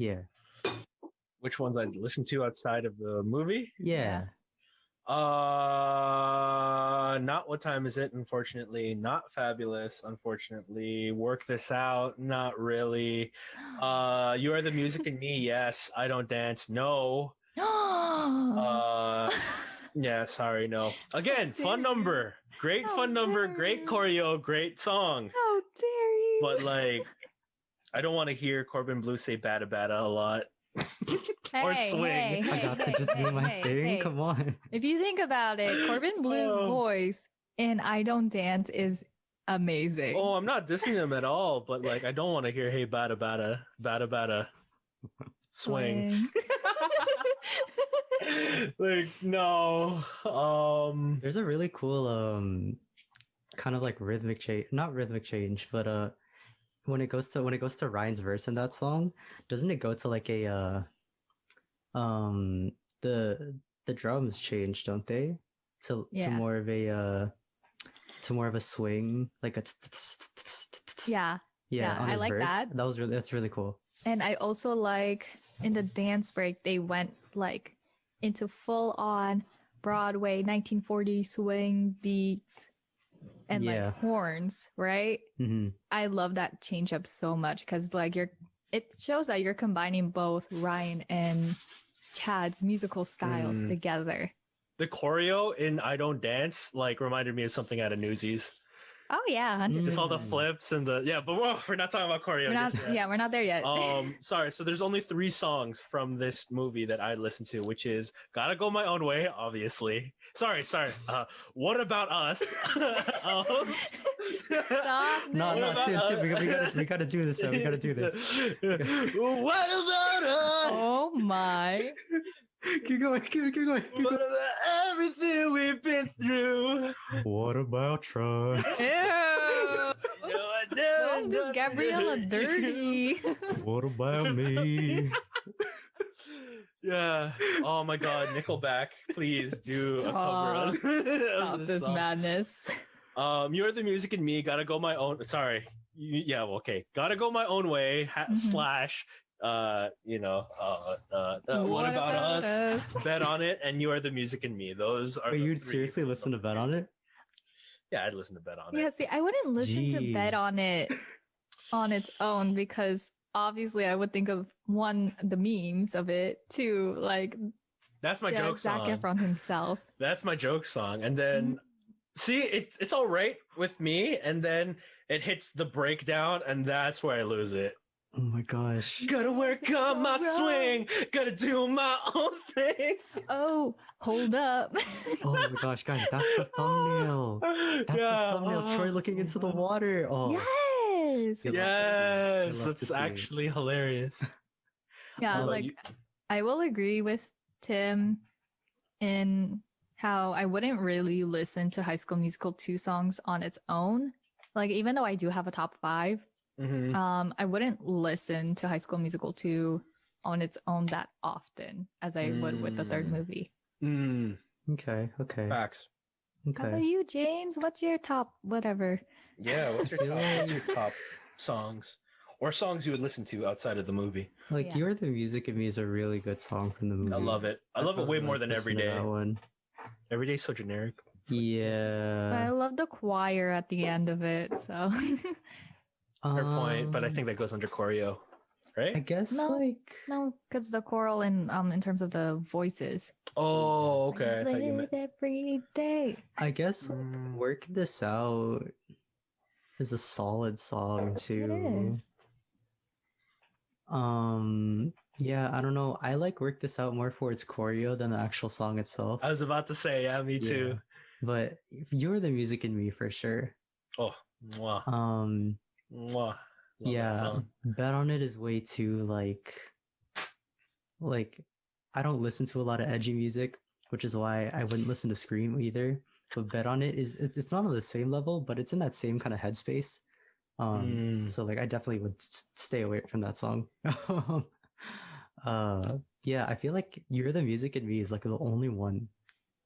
which ones I'd listen to outside of the movie? Yeah. Not What Time Is It, unfortunately. Not Fabulous, unfortunately. Work This Out, not really. You Are the Music in Me, yes. I Don't Dance, no. Yeah, sorry, no. Again, fun number. Great How fun number, dare great you. choreo, great song. How dare you? But like, I don't want to hear Corbin Blue say bada bada a lot. Or swing. I got to just do my thing. Come on. If you think about it, Corbin Blue's Oh. voice in I Don't Dance is amazing. Oh, I'm not dissing them at all, but like, I don't want to hear hey bada bada bada bada swing. Like, no. There's a really cool kind of like rhythmic change, not rhythmic change, but when it goes to Ryan's verse in that song, doesn't it go to like a the drums change, don't they? To more of a swing, like a Yeah. Yeah, on I his like verse. that. That's really cool. And I also like in the dance break, they went like into full on Broadway 1940s swing beats and Yeah. like horns, right? Mm-hmm. I love that change up so much because like it shows that you're combining both Ryan and Chad's musical styles together. The choreo in I Don't Dance like reminded me of something out of Newsies. Oh yeah, 100%. Just all the flips and but we're not talking about choreo. We're not there yet. Sorry. So there's only 3 songs from this movie that I listened to, which is "Gotta Go My Own Way," obviously. Sorry. What About Us? Stop No, this. Tim, we gotta do this. We gotta do this. What about us? Oh my. Keep going. What about everything we've been through? What about trust? Ew. Don't do Gabriella dirty. What about me? Yeah. Oh my God, Nickelback, please do Stop. a cover of Stop this song. madness. You're the Music in Me. Gotta go my own. Sorry. Okay. Gotta go my own way. Slash. What about us? Bet on it, and You Are the Music in Me. Those are. Wait, the you'd 3 seriously listen to Bet on it? Yeah, I'd listen to Bet on Yeah, it. see, I wouldn't listen to Bet Gee. on it on its own because obviously I would think of one, the memes of it, two, like That's my joke Zac song. Efron himself. That's my joke song, and then see, it's all right with me, and then it hits the breakdown, and that's where I lose it. Oh my gosh. Gotta work on my swing. Gotta do my own thing. Oh, hold up. Oh my gosh, guys, that's the thumbnail. That's the thumbnail. Troy looking into the water. Oh. Yes. Good luck. Yes, I'd love to that's see it. actually hilarious. Yeah, Although like I will agree with Tim in how I wouldn't really listen to High School Musical 2 songs on its own. Like even though I do have a top 5, I wouldn't listen to High School Musical 2 on its own that often as I would with the third movie. Okay. Facts. How about Okay. you, James? What's your top whatever? Yeah, what's your top songs? Or songs you would listen to outside of the movie? Like Yeah. You're the Music of Me is a really good song from the movie. I love it. I love it way probably more like than Every listen to Day. that one. Every Day's so generic. I Yeah. love the choir at the end of it, so Fair point, but I think that goes under choreo, I right? guess No. like no, because the choral in terms of the voices. Oh, okay. I thought you Live meant. every day. I guess like, work this out. is a solid song It too. is. Yeah, I don't know. I like Work This Out more for its choreo than the actual song itself. I was about to say, yeah, me too. Yeah. But You're the Music in Me for sure. Oh, mwah, Um, mwah. Love that yeah, song. Bet on It is way too like I don't listen to a lot of edgy music, which is why I wouldn't listen to Scream either. But Bet on It it's not on the same level, but it's in that same kind of headspace. So like I definitely would stay away from that song. Yeah, I feel like You're the Music in Me is like the only one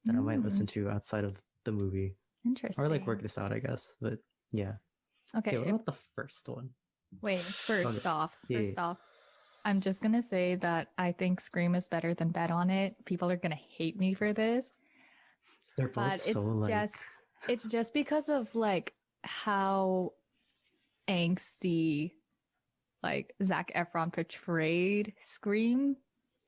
that I might listen to outside of the movie. Interesting. Or like Work This Out, I guess. But yeah. Okay. What about the first one? Wait, first Okay. off, Yeah. I'm just gonna say that I think Scream is better than Bet on It. People are gonna hate me for this, They're both but so it's just because of like how angsty like Zac Efron portrayed Scream.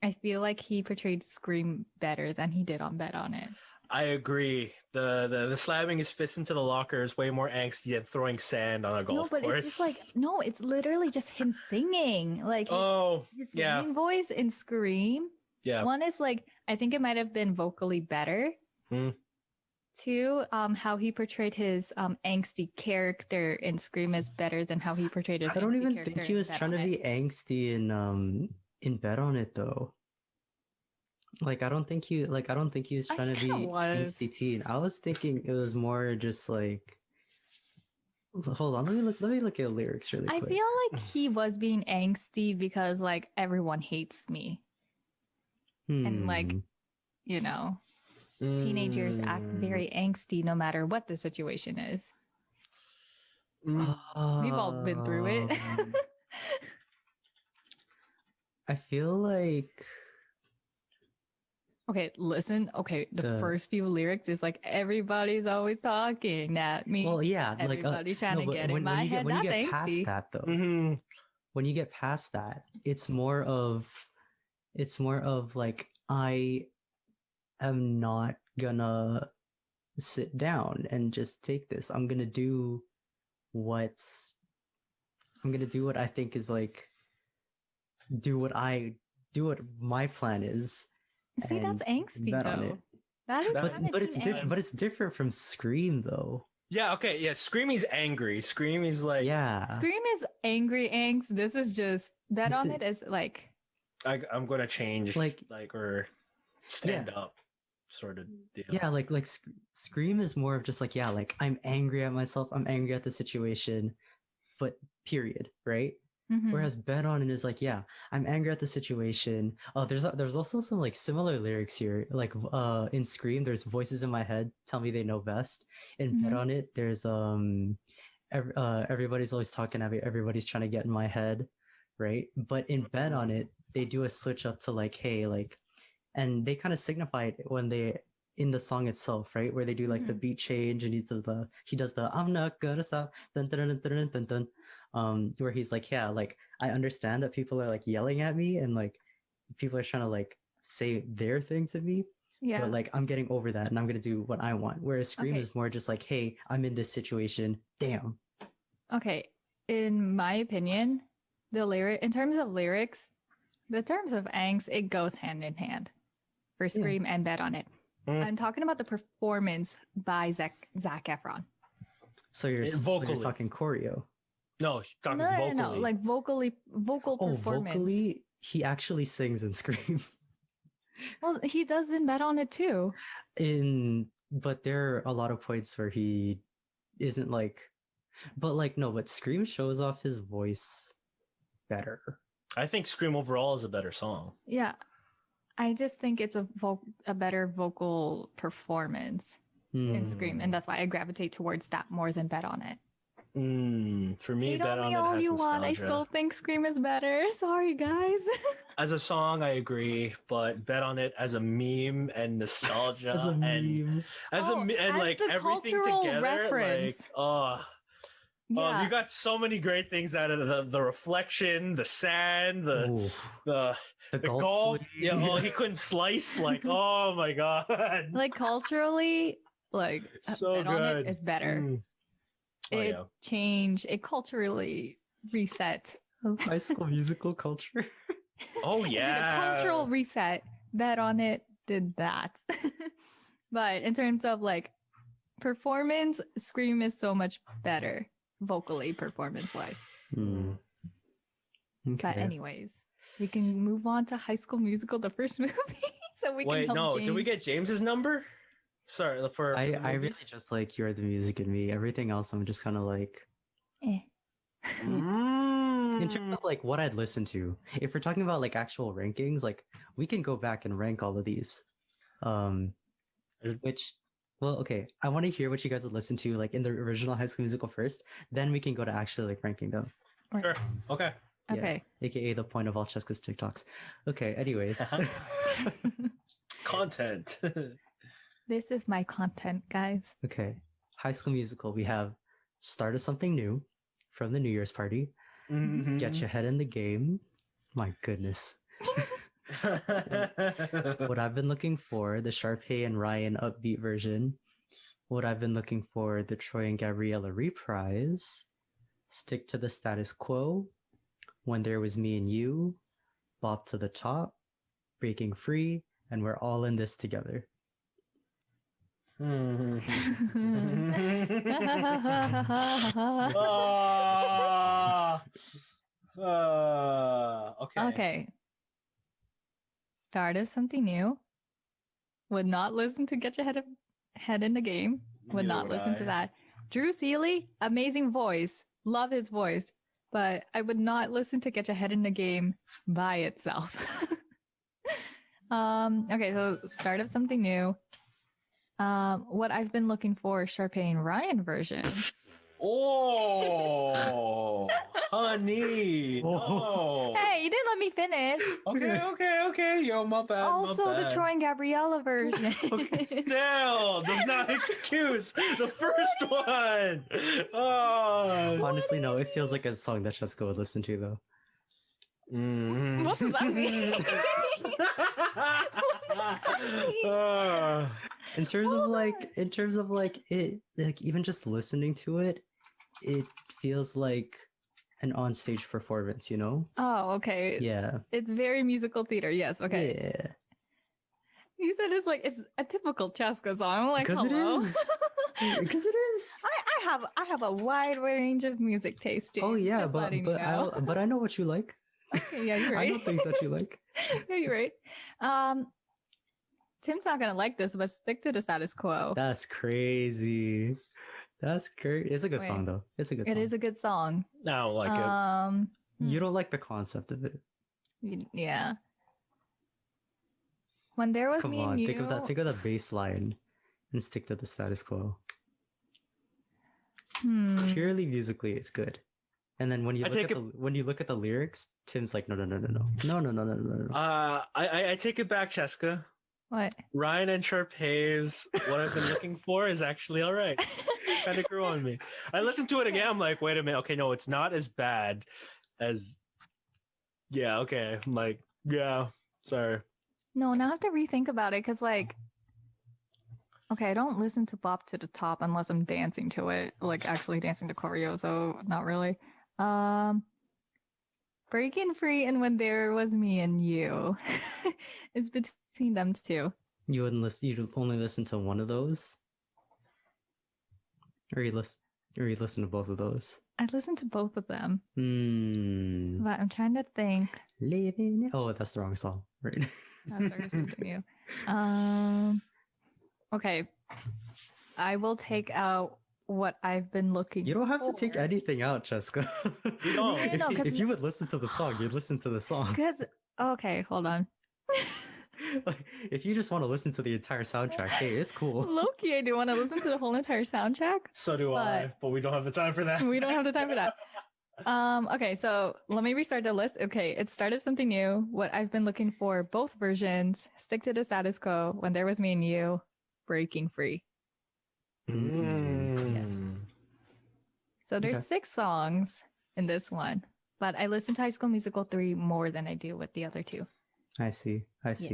I feel like he portrayed Scream better than he did on Bet on It. I agree. The slamming his fist into the locker is way more angsty than throwing sand on a golf course. It's just like it's literally just him singing. Like his singing voice in Scream. Yeah. One is like I think it might have been vocally better. Two, how he portrayed his angsty character in Scream is better than how he portrayed his. I don't even think he was trying to be angsty in Bet on It though. Like I don't think he was trying to be angsty teen. I was thinking it was more just like hold on, let me look at the lyrics really quick. I feel like he was being angsty because like everyone hates me. And like, you know, teenagers act very angsty no matter what the situation is. We've all been through it. I feel like okay, listen. Okay, the first few lyrics is like everybody's always talking at me. Well, yeah, everybody trying to get in my head. That's angsty. Past that though, when you get past that, it's more of like I am not gonna sit down and just take this. I'm gonna do what I think is like do what my plan is. See, that's angsty though. That is but it's different from Scream though. Yeah, okay, yeah. Scream is angry. Scream is like Scream is angry angst. This is just Bet on It is like I'm gonna change or stand up sort of deal. Yeah, like Scream is more of just like like I'm angry at myself, I'm angry at the situation, but period, right? Whereas Bet on It is like, I'm angry at the situation. Oh, there's also some like similar lyrics here. Like in Scream, there's voices in my head tell me they know best. In Bet on It, there's everybody's always talking at me, everybody's trying to get in my head, right? But in Bet on It, they do a switch up to like, hey, like, and they kind of signify it when they in the song itself, right? Where they do like the beat change and he does the I'm not gonna stop dun dun dun dun dun dun. Where he's like, like I understand that people are like yelling at me and like people are trying to like say their thing to me. Yeah. But like I'm getting over that and I'm gonna do what I want. Whereas Scream is more just like, hey, I'm in this situation. Damn. Okay. In my opinion, in terms of lyrics, the terms of angst, it goes hand in hand for Scream and Bet on It. I'm talking about the performance by Zac Efron. So you're talking choreo. No, talking vocally. No, like vocal performance. Vocally, he actually sings in Scream. Well, he does in Bet on It too. But there are a lot of points where he isn't like, but Scream shows off his voice better. I think Scream overall is a better song. Yeah, I just think it's a better vocal performance in Scream, and that's why I gravitate towards that more than Bet on It. For me, Bet on It all you want. I still think Scream is better. Sorry, guys. As a song, I agree, but Bet on It as a meme and nostalgia as a meme. and like everything together, reference. Like you got so many great things out of the reflection, the sand, the golf. Yeah, he couldn't slice. Like, oh my god. Like culturally, like so Bet good. on It is better. it changed. It culturally reset. High School Musical culture. Oh It did a yeah. cultural reset. Bet on it did that. But in terms of like performance, Scream is so much better vocally, performance wise. Hmm. But Okay. anyways, we can move on to High School Musical, the first movie, so we can Wait, help no. James. Did we get James's number? Sorry, for the I really movies? just like You're the Music in Me. Everything else, I'm just kind of like. Eh. In terms of like what I'd listen to, if we're talking about like actual rankings, like we can go back and rank all of these. Which, well, okay, I want to hear what you guys would listen to like in the original High School Musical first. Then we can go to actually like ranking them. Sure. Okay. Yeah, Okay. AKA the point of all Cheska's TikToks. Okay. Anyways. Content. This is my content, guys. Okay. High School Musical. We have Start of Something New from the New Year's Party. Mhm. Get Your Head in the Game. My goodness. What I've been looking for, the Sharpay and Ryan upbeat version. What I've been looking for, the Troy and Gabriella reprise. Stick to the Status Quo. When There Was Me and You. Bop to the Top. Breaking Free. And We're All in This Together. Okay. Okay. Start of Something New. Would not listen to Get Your Head in the Game. Would Neither not would listen I. to that. Drew Seeley, amazing voice. Love his voice. But I would not listen to Get Your Head in the Game by itself. Okay, so Start of Something New. What I've been looking for, Sharpay and Ryan version. Oh, honey. Oh. No. Hey, you didn't let me finish. Okay. Yo, my bad. Also, my the bad. Troy and Gabriella version. Still does not excuse the first one. Oh. Honestly, no, it feels like a song that Cheska would listen to, though. What does that mean? In terms of like it, like even just listening to it, it feels like an onstage performance, you know? Oh, okay. Yeah. It's very musical theater. Yes. Okay. Yeah. You said it's a typical Cheska song. I'm like, Because it hello. is. Because it is. I have a wide range of music taste, James. Oh yeah, just letting you know. but I know what you like. Okay, yeah, you're right. I know things that you like. Yeah, you're right. Tim's not gonna like this, but stick to the status quo. That's crazy. That's great. It's a good song though. It's a good song. It is a good song. I don't like it. You don't like the concept of it. Yeah. When There Was Come Me on, and You. think of that bass line and stick to the status quo. Purely musically, it's good. And then when you look at the lyrics, Tim's like, no. I take it back, Cheska. What? Ryan and Sharpay's What I've Been Looking For is actually all right. Kind of grew on me. I listened to it again. I'm like, wait a minute. Okay, no, it's not as bad as. Yeah. Okay. I'm like, yeah. Sorry. No, now I have to rethink about it because, like, okay, I don't listen to Bop to the Top unless I'm dancing to it, like actually dancing to choreo. So not really. Breaking Free and When There Was Me and You. It's between them two. You wouldn't listen. You'd only listen to one of those, or you listen to both of those. I listened to both of them. Hmm. But I'm trying to think. Living. Oh, that's the wrong song. Right. That's something new. Okay. I will take out what I've been looking. You don't have to take anything out, Cheska. You don't. If you would listen to the song, you'd listen to the song. Because okay, hold on. Like, if you just want to listen to the entire soundtrack, hey, it's cool. Loki, I do want to listen to the whole entire soundtrack. So do I, but we don't have the time for that. We don't have the time for that. Okay, so let me restart the list. Okay, it started something new. What I've been looking for, both versions. Stick to the status quo. When There Was Me and You. Breaking Free. Mm. Yes. So there's 6 songs in this one, but I listen to High School Musical 3 more than I do with the other 2. I see. Yes.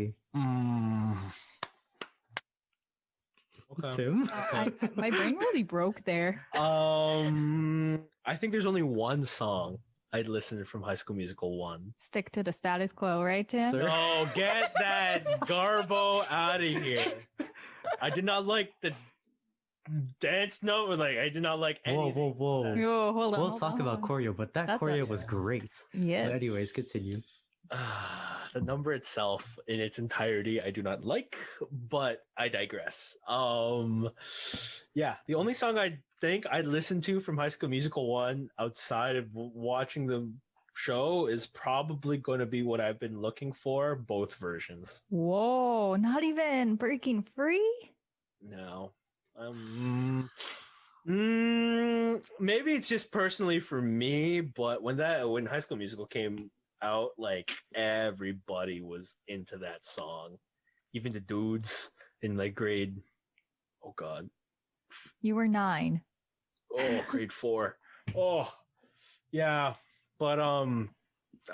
Okay. Tim? My brain really broke there. I think there's only one song I'd listen to from High School Musical 1. Stick to the status quo, right, Tim? Sir? No, get that Garbo out of here. I did not like the dance note. Like, I did not like Whoa, anything. whoa, whoa. Oh, hold on. We'll hold talk on, about hold on. choreo, but that That's choreo a- was great. Yes. But anyways, continue. The number itself in its entirety I do not like, but I digress. Yeah, the only song I think I'd listen to from High School Musical 1 outside of watching the show is probably going to be What I've Been Looking For, both versions. Whoa, not even breaking free? No. Maybe it's just personally for me, but when High School Musical came out, like everybody was into that song, even the dudes in like grade. Oh God. You were 9. Oh, grade 4. Oh, yeah. But I don't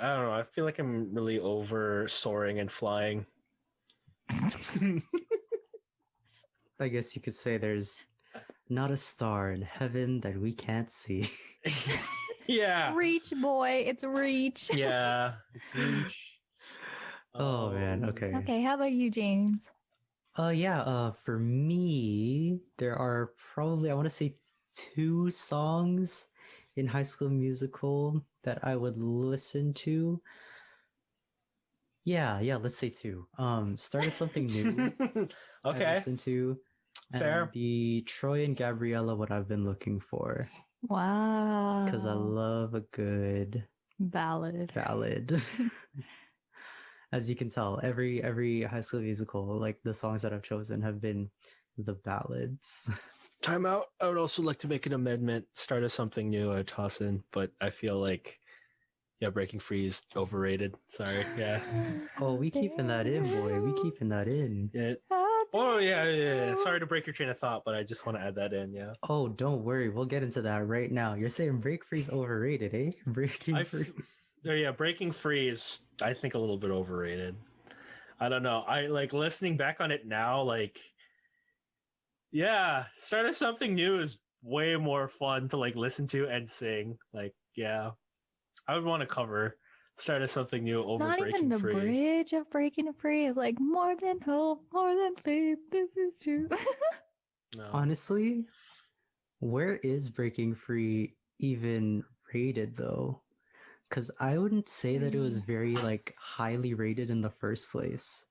know. I feel like I'm really over soaring and flying. I guess you could say there's not a star in heaven that we can't see. Yeah. Reach, boy. It's reach. Yeah. It's reach. Oh man, okay. Okay, how about you, James? For me, there are probably, I want to say 2 songs in High School Musical that I would listen to. Yeah, let's say 2. Start of Something New. I Okay. listen to. Fair. And the Troy and Gabriella, What I've Been Looking For. Wow. Because I love a good Ballad. ballad. As you can tell, every High School Musical, like the songs that I've chosen have been the ballads. Time out. I would also like to make an amendment. Start of Something New. I toss in, but I feel like, yeah, Breaking Free is overrated. Sorry. Yeah. Oh, we keeping that in, boy. We keeping that in. Yeah. Oh yeah. Sorry to break your train of thought, but I just want to add that in. Yeah. Oh, don't worry. We'll get into that right now. You're saying Break Free's overrated, eh? Breaking Free. Yeah, Breaking Free is, I think, a little bit overrated. I don't know. I like listening back on it now. Like, yeah, Start of Something New is way more fun to like listen to and sing. Like, yeah, I would want to cover Start of Something New over Not Breaking even the Free. bridge of Breaking Free is like more than hope, more than faith. This is true. No. Honestly, where is Breaking Free even rated though? Because I wouldn't say that it was very like highly rated in the first place.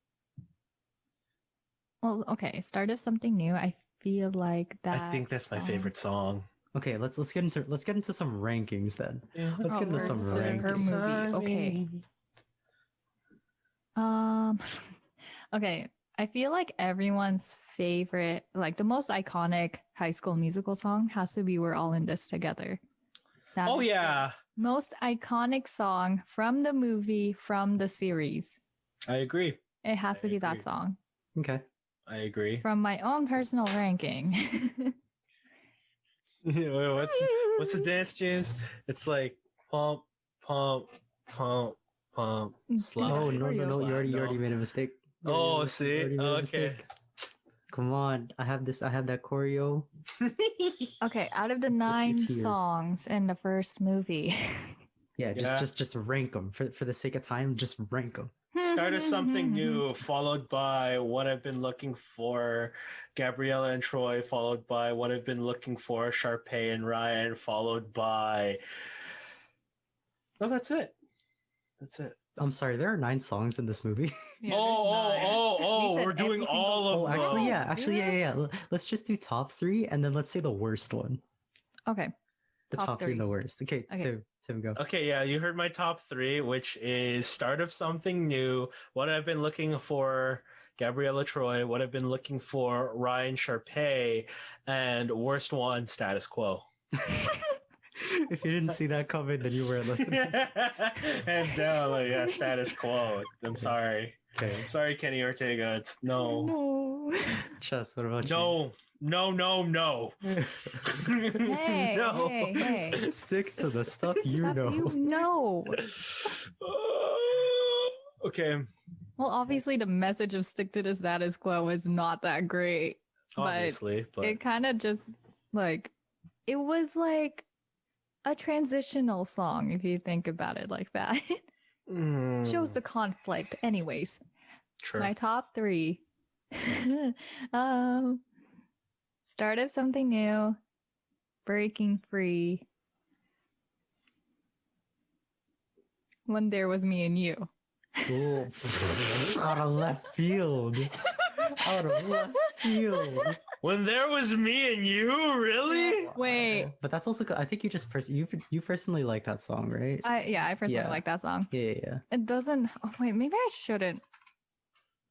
Well, okay, start of something new. I feel like that. I think that's my favorite song. Okay, let's get into some rankings then. Yeah, Let's get into some per rankings. movie. Okay. Okay. I feel like everyone's favorite, like the most iconic High School Musical song has to be "We're All in This Together." That Oh is the yeah, most iconic song from the movie, from the series. I agree. It has to be that agree. song. Okay. I agree. From my own personal ranking. What's the dance, James? It's like pump, pump, pump, pump, slide. Oh no, you slide. already made a mistake. Oh, see, okay. Come on, I have that choreo. Okay, out of the 9 here. songs in the first movie. Yeah, just rank them for the sake of time. Just rank them. Start of Something New, followed by What I've Been Looking For, Gabriella and Troy, followed by What I've Been Looking For, Sharpay and Ryan, followed by. Oh, that's it. That's it. I'm sorry, there are 9 songs in this movie. Yeah, We're doing all of them. Actually, yeah. Let's just do top 3 and then let's say the worst one. Okay. The top 3 and the worst. Okay. Tim, go. Okay, yeah, you heard my top 3, which is Start of Something New, What I've Been Looking For, Gabriella Troy, What I've Been Looking For, Ryan Sharpay, and worst one, Status Quo. If you didn't see that coming, then you weren't listening. Hands down, like, yeah, Status Quo. I'm sorry. Okay. I'm sorry, Kenny Ortega. It's no. Chess, what about No. Hey, No. hey. Stick to the stuff you Stuff know. you know. Okay. Well, obviously the message of stick to the status quo is not that great. Obviously, but it kind of just like it was like a transitional song if you think about it like that. Shows the conflict. Anyways, Sure. my top 3. Start of something new, breaking free. When there was me and you. Ooh, out of left field. Out of left field. When there was me and you, really? Wait, But that's also I think you just you personally like that song, right? I personally Yeah. like that song. Yeah. It doesn't. Oh wait, maybe I shouldn't.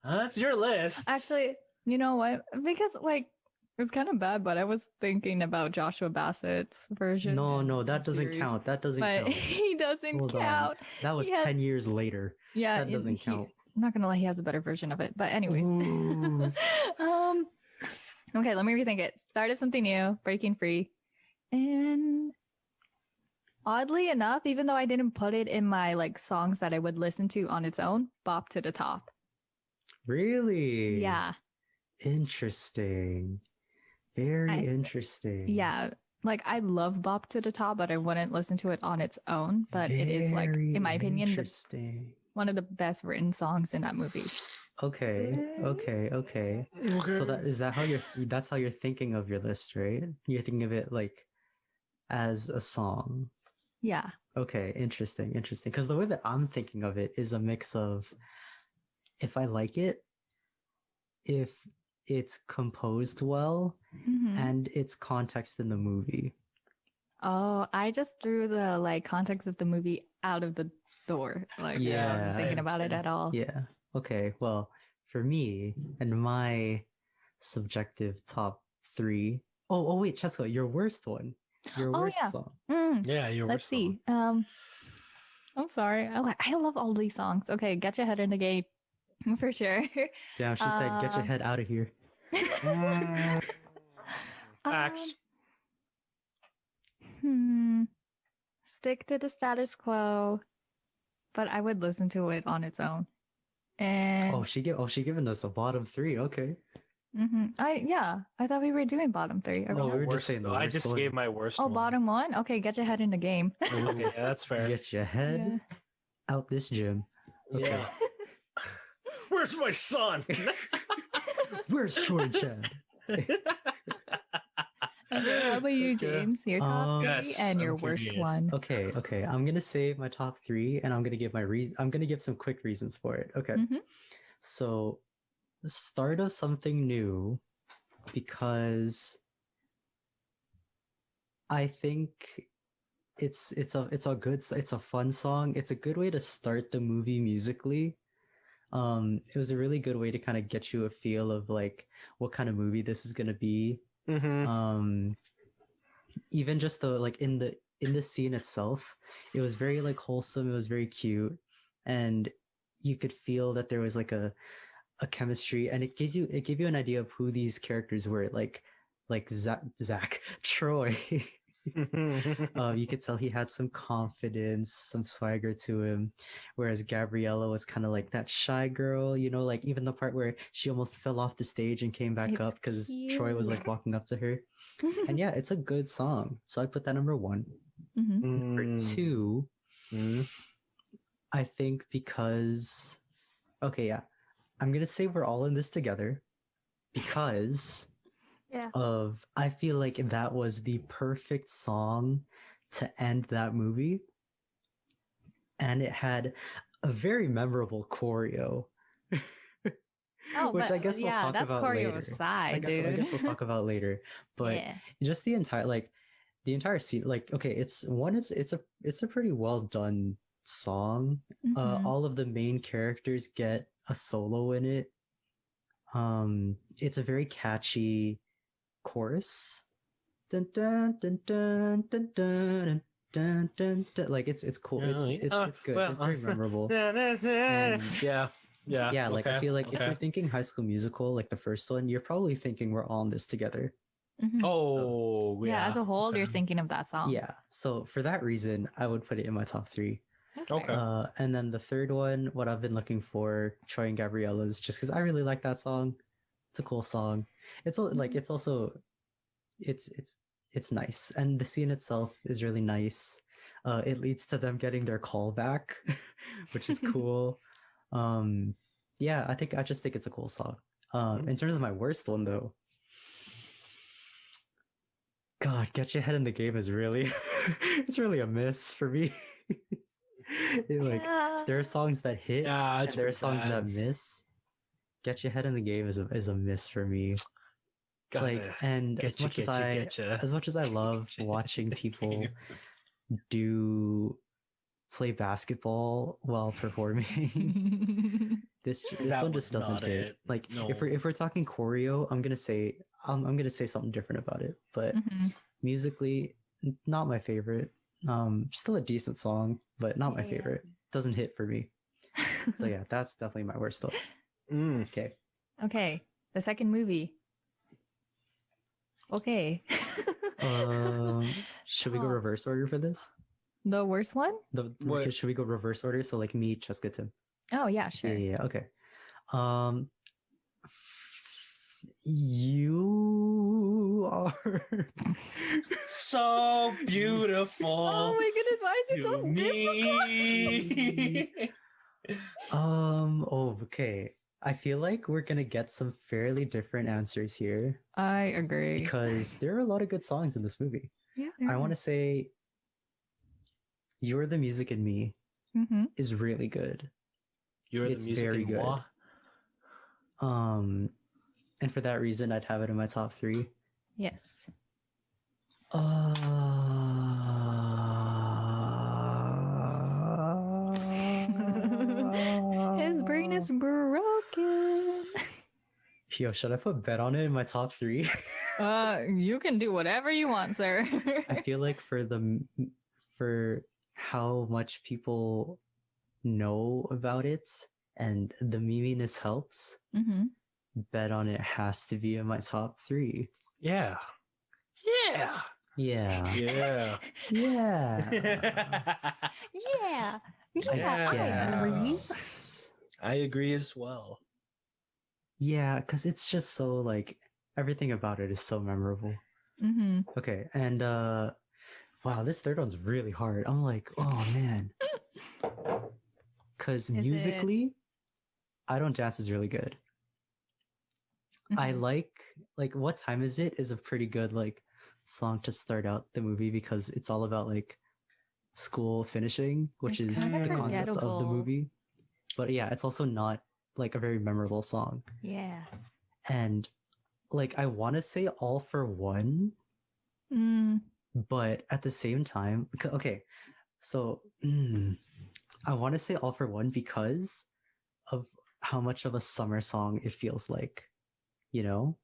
That's your list. Actually, you know what? Because like it's kind of bad, but I was thinking about Joshua Bassett's version. No, in that the doesn't series, count. That doesn't but count. he doesn't Hold on. count. That was He has- 10 years later. Yeah, That doesn't count. I'm not gonna lie, he has a better version of it. But anyways, Ooh. okay, let me rethink it. Start of something new, breaking free, and oddly enough, even though I didn't put it in my like songs that I would listen to on its own, Bop to the Top. Really? Yeah, Interesting. Very interesting. yeah. Like I love Bop to the Top, but I wouldn't listen to it on its own. But it is like, Very in my opinion, interesting. one of the best written songs in that movie. Okay. So that's how you're thinking of your list, right? You're thinking of it like as a song. Yeah. Okay, interesting. Because the way that I'm thinking of it is a mix of if I like it, if it's composed well, Mhm. and its context in the movie. Oh, I just threw the like context of the movie out of the door. Like, Yeah, I wasn't thinking about it at all. Yeah. Okay. Well, for me and my subjective top 3. Oh wait, Cheska, your worst one. Your Oh, worst yeah. song. Yeah, you were. Let's see. I'm sorry. I love all these songs. Okay, Get Your Head in the Game for sure. Damn, she said, "Get your head out of here." Facts. Stick to the status quo, but I would listen to it on its own. And she giving us a bottom 3. Okay. I thought we were doing bottom 3. No, we were just Worst- saying the I worst just one. gave my worst. Oh, one. bottom 1. Okay, Get Your Head in the Game. Okay, yeah, that's fair. Get your head out this gym. Okay. Yeah. Where's my son? Where's Troy Chad? Okay, how about you, James? Your top 3 Yes, and your I'm worst curious. one. Okay. I'm gonna say my top 3, and I'm gonna give I'm gonna give some quick reasons for it. Okay. Mhm. So, the start of something new, because I think it's a fun song. It's a good way to start the movie musically. It was a really good way to kind of get you a feel of like what kind of movie this is gonna be. Even just the like in the scene itself, it was very like wholesome. It was very cute, and you could feel that there was like a chemistry, and it gave you an idea of who these characters were, like Zach Troy. You could tell he had some confidence, some swagger to him, whereas Gabriella was kind of like that shy girl, like even the part where she almost fell off the stage and came back It's up because Troy was like cute. walking up to her. And yeah, it's a good song, so I put that number 1. Number 2, I think, because I'm gonna say we're all in this together because Yeah. I feel like that was the perfect song to end that movie, and it had a very memorable choreo. Which I guess we'll talk that's about choreo later. aside, I dude. guess we'll talk about later. But Yeah. just the entire scene, like, okay, it's a pretty well done song. Mhm. All of the main characters get a solo in it. It's a very catchy chorus. Dun, dun, dun, dun, dun, dun, dun, dun, dun. Like it's cool. It's good. It's very memorable. Yeah, like I feel like if you're thinking High School Musical, like the first one, you're probably thinking we're all in this together. Mhm. Oh, Yeah, as a whole, you're thinking of that song. Yeah, so for that reason, I would put it in my top 3. That's Okay. fair. And then the third one, what I've been looking for, Troy and Gabriella's, just because I really like that song. It's a cool song. It's like it's also it's nice, and the scene itself is really nice. It leads to them getting their call back, which is cool. Yeah, I just think it's a cool song. In terms of my worst one though, God, Get Your Head in the Game is really it's really a miss for me. Like Yeah. there are songs that hit Yeah, and it's there are pretty songs that bad. miss. Get Your Head in the Game is a miss for me. Like, Gotta and as much as I love watching people do play basketball while performing, this That one was just doesn't not hit. it. Like No. if we're talking choreo, I'm gonna say something different about it. But Mhm. musically, not my favorite. Still a decent song, but not my Yeah. favorite. Doesn't hit for me. So yeah, that's definitely my worst one. Mm. Okay. Okay, the second movie. Okay. Should we go Top. reverse order for this? The worst one? What? Should we go reverse order? So like me, Cheska, Tim. Oh yeah, sure. Yeah, okay. You are So beautiful. Oh my goodness, why is it so me. Oh, okay. I feel like we're gonna get some fairly different answers here I agree. because there are a lot of good songs in this movie. Yeah, I want to say You're the Music in Me Mm-hmm. is really good. You're It's the music very in good. moi. And for that reason, I'd have it in my top 3. Yes. His brain is broken. Yo, should I put Bet on it in my top 3? You can do whatever you want, sir. I feel like for how much people know about it and the meminess helps, Mm-hmm. Bet on it has to be in my top 3. Yeah. Yeah. Yeah. Yeah. Yeah. Yeah. I I agree. guess. I agree as well. Yeah, because it's just so like everything about it is so memorable. Mm-hmm. Okay, and wow, this third one's really hard. I'm like, oh man. Because Is musically, I Don't Dance is really good. I Mhm. like What Time Is It is a pretty good like song to start out the movie because it's all about like school finishing, which It's is kinda the concept of the forgettable. movie. But yeah, it's also not like a very memorable song. Yeah. And like I want to say All for One, Mm. but at the same time, okay, so I want to say All for One because of how much of a summer song it feels like, you know?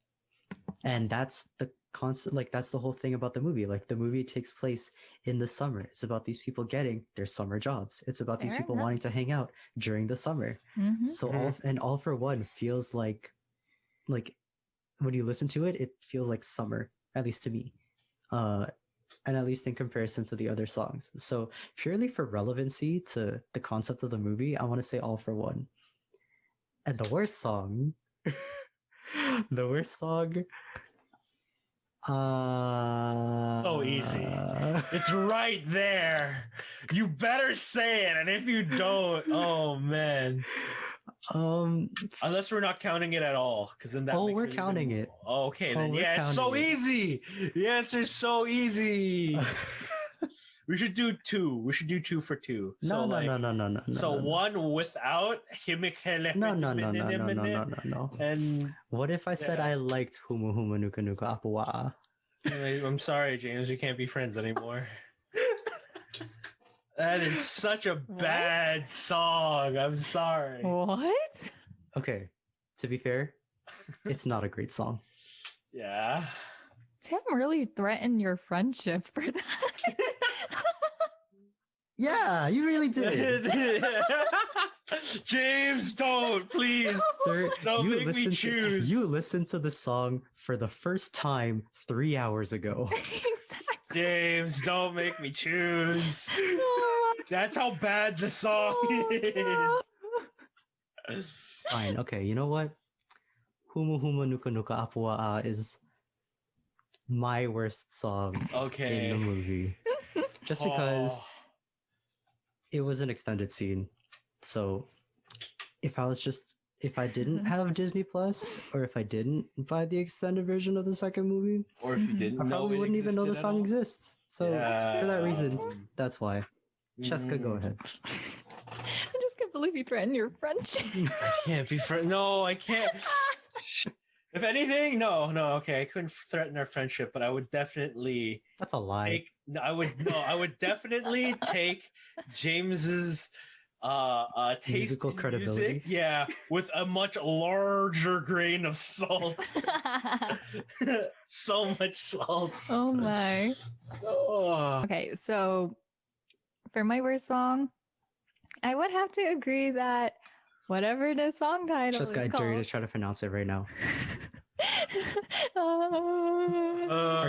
And that's the constant, like, that's the whole thing about the movie. Like, the movie takes place in the summer. It's about these people getting their summer jobs. It's about these Fair people enough. wanting to hang out during the summer. Mm-hmm. So All for One feels like when you listen to it, it feels like summer, at least to me. And at least in comparison to the other songs. So purely for relevancy to the concept of the movie, I want to say All for One. And the worst song, the worst song, So easy. It's right there. You better say it, and if you don't, oh man. Unless we're not counting it at all, because then that. Oh, makes we're it counting even... it. Okay, Oh, then we're yeah, it's so counting it. easy. The answer's so easy. We should do 2. We should do 2 for 2. So No. So one without Himikele. No. And what if I said I liked Humu Humu Nuka Nuka Apua'a? I'm sorry, James. We can't be friends anymore. That is such a bad song. I'm sorry. What? Okay, to be fair, it's not a great song. Yeah. Tim really threatened your friendship for that. Yeah, you really did. James, don't, please. Sir, Don't make me choose. You listened to the song for the first time 3 hours ago. Exactly. James, don't make me choose. No. That's how bad the song Oh, is. no. Fine, okay, you know what? Humu Humu Nuka Nuka Apua'a is my worst song in the Okay. movie. Just because it was an extended scene. So if I didn't have Disney Plus, or if I didn't buy the extended version of the second movie, Or if you Mhm. didn't I know probably it wouldn't even know the existed at song all. exists. So for that reason, that's why. Cheska, go ahead. I just can't believe you threatened your friendship. I can't be friends. No, I can't. If anything, no. Okay, I couldn't threaten our friendship, but I would definitely That's a lie. take. No, I would definitely take James's taste Musical in credibility. music, yeah, with a much larger grain of salt. So much salt. Oh my. Oh. Okay, so for my worst song, I would have to agree that whatever the song title Cheska, I is dare you to called. try to pronounce it right now. Uh,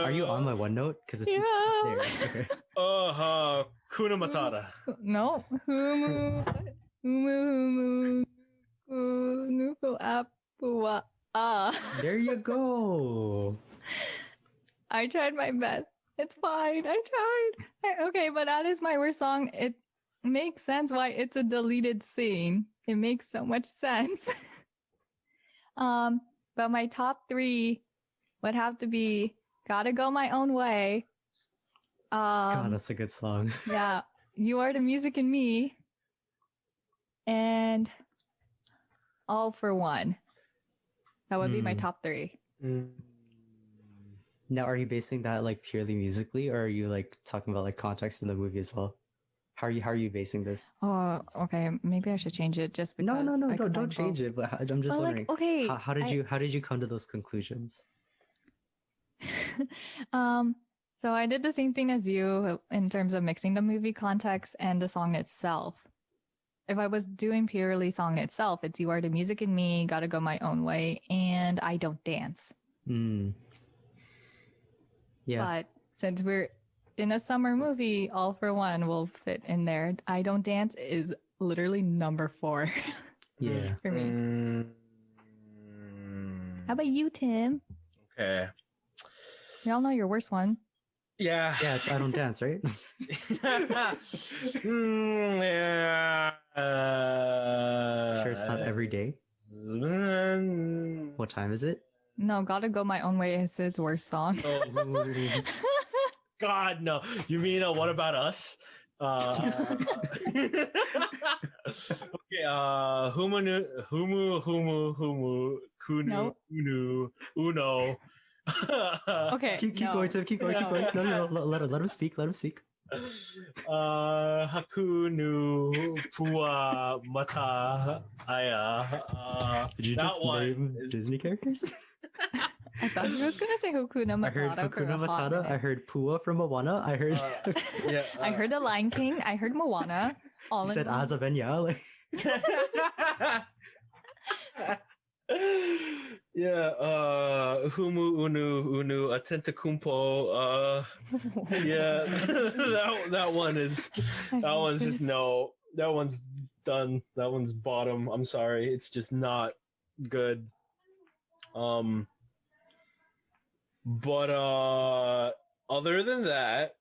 Are you on my OneNote? Because it's Yeah. there. Okay. Kuna Matata. no. Humu Nuku Apua. There you go. I tried my best. It's fine. I tried. Okay, but that is my worst song. It makes sense why it's a deleted scene. It makes so much sense. But my top 3 would have to be "Gotta Go My Own Way." God, that's a good song. Yeah, "You Are the Music in Me," and "All for One." That would be my top 3. Now, are you basing that like purely musically, or are you like talking about like context in the movie as well? How are you basing this? Oh, okay. Maybe I should change it just because. No, don't change it. But I'm just Well, wondering, like, okay, how did you come to those conclusions? So I did the same thing as you in terms of mixing the movie context and the song itself. If I was doing purely song itself, it's "You Are the Music in Me," "Gotta Go My Own Way," and "I Don't Dance." Yeah. But since we're in a summer movie, "All for One" will fit in there. "I Don't Dance" is literally number 4 Yeah. for me. How about you, Tim? Okay. We all know your worst one. Yeah. Yeah, it's "I Don't Dance," right? Yeah. Sure, it's not every day. What time is it? No, "Gotta Go My Own Way" is his worst song. Oh. God, no. You mean What About Us? Okay, humu, kunu, Nope. uno. Okay, keep no. going, Tim. Keep going. No. Let him speak. Let him speak. Hakunu pua mata aya. Did you that just one name is- Disney characters? I thought he was gonna say Hakuna I heard Matata for Hakuna a hot Matata. I minute. heard Pua from Moana. I heard. yeah. I heard The Lion King. I heard Moana. All You in said one. Azavenya. Like, yeah, humu unu atentakumpo. Yeah, that one is that one's just no. That one's done. That one's bottom. I'm sorry. It's just not good. But other than that,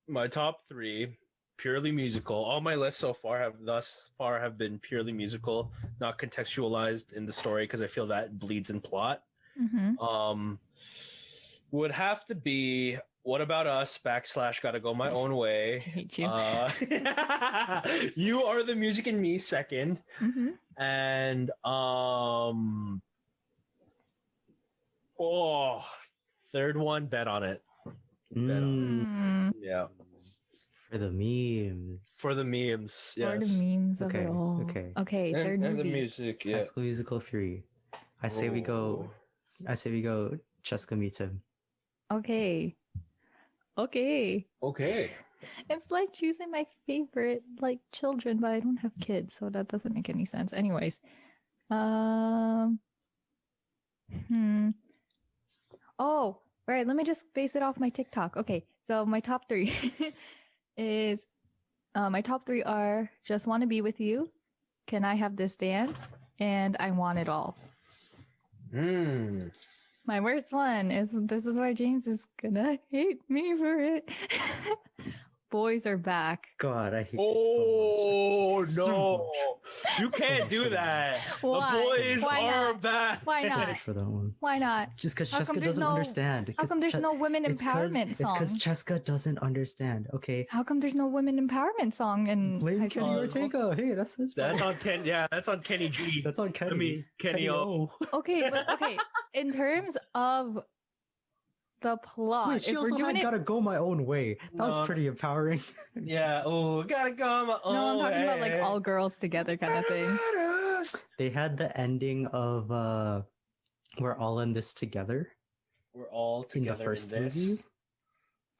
my top 3 purely musical. All my lists so far have been purely musical, not contextualized in the story because I feel that bleeds in plot. Mm-hmm. Would have to be What About Us / Gotta Go My Own Way. I hate you. You Are the Music in Me second, Mm-hmm. and third one, Bet on It. Bet on Mm. it. Yeah. for the memes. For the memes, Or yes. the memes of Okay, it all. okay. Okay, third And the movie. music, High yeah. School Musical 3. I say we go Cheska meets him. Okay. Okay. Okay. It's like choosing my favorite like children, but I don't have kids, so that doesn't make any sense. Anyways. Oh, right. Let me just base it off my TikTok. Okay, so my top 3 is my top 3 are "Just Want to Be With You," "Can I Have This Dance," and "I Want It All." My worst one is this is why James is gonna hate me for it. Boys Are Back. God, I hate Oh this so much. no! much. You So can't much do for that. Why? The boys Why are not? back. Why So not? much for that one. Why not? Just because How come Cheska there's doesn't no- understand. How come there's no women empowerment It's because song? Cheska doesn't understand. Okay. How come there's no women empowerment song in Blame High School Kenny Musical? Ortega. Hey, that's his fault. That's on Ken. Yeah, that's on Kenny G. That's on Kenny. I mean Kenny O. Okay, but okay. In terms of the plot, Wait, she if we're also doing had it, Gotta Go My Own Way. That was No. pretty empowering. Yeah. Oh, gotta go my own no, I'm talking about like way. all girls together kind of thing. They had the ending of We're All in This Together We're all in together the first in this. movie.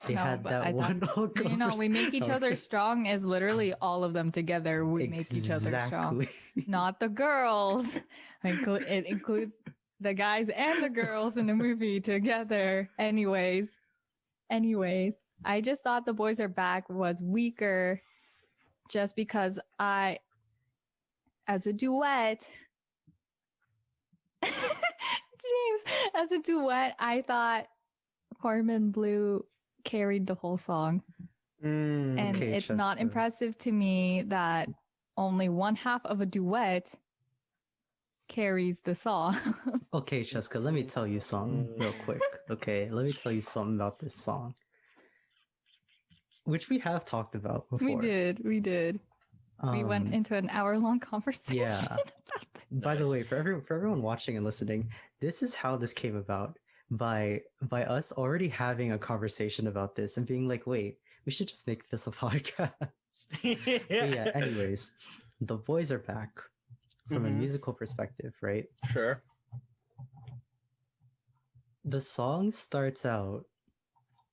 They No, had but that I thought- one all girls. No, we make each other strong is literally all of them together would make each other strong. Exactly. Not the girls. It includes the guys and the girls in the movie together. Anyways, I just thought The Boys Are Back was weaker just because as a duet, James, as a duet, I thought Corbin Blue carried the whole song. And Okay, it's not Cheska. impressive to me that only one half of a duet carries the song. Okay, Cheska, let me tell you something real quick. Okay, let me tell you something about this song, which we have talked about before. We did. We went into an hour-long conversation. Yeah. about this. By the way, for everyone watching and listening, this is how this came about by us already having a conversation about this and being like, wait, we should just make this a podcast. But yeah, anyways, The Boys Are Back from a musical perspective, right? Sure. The song starts out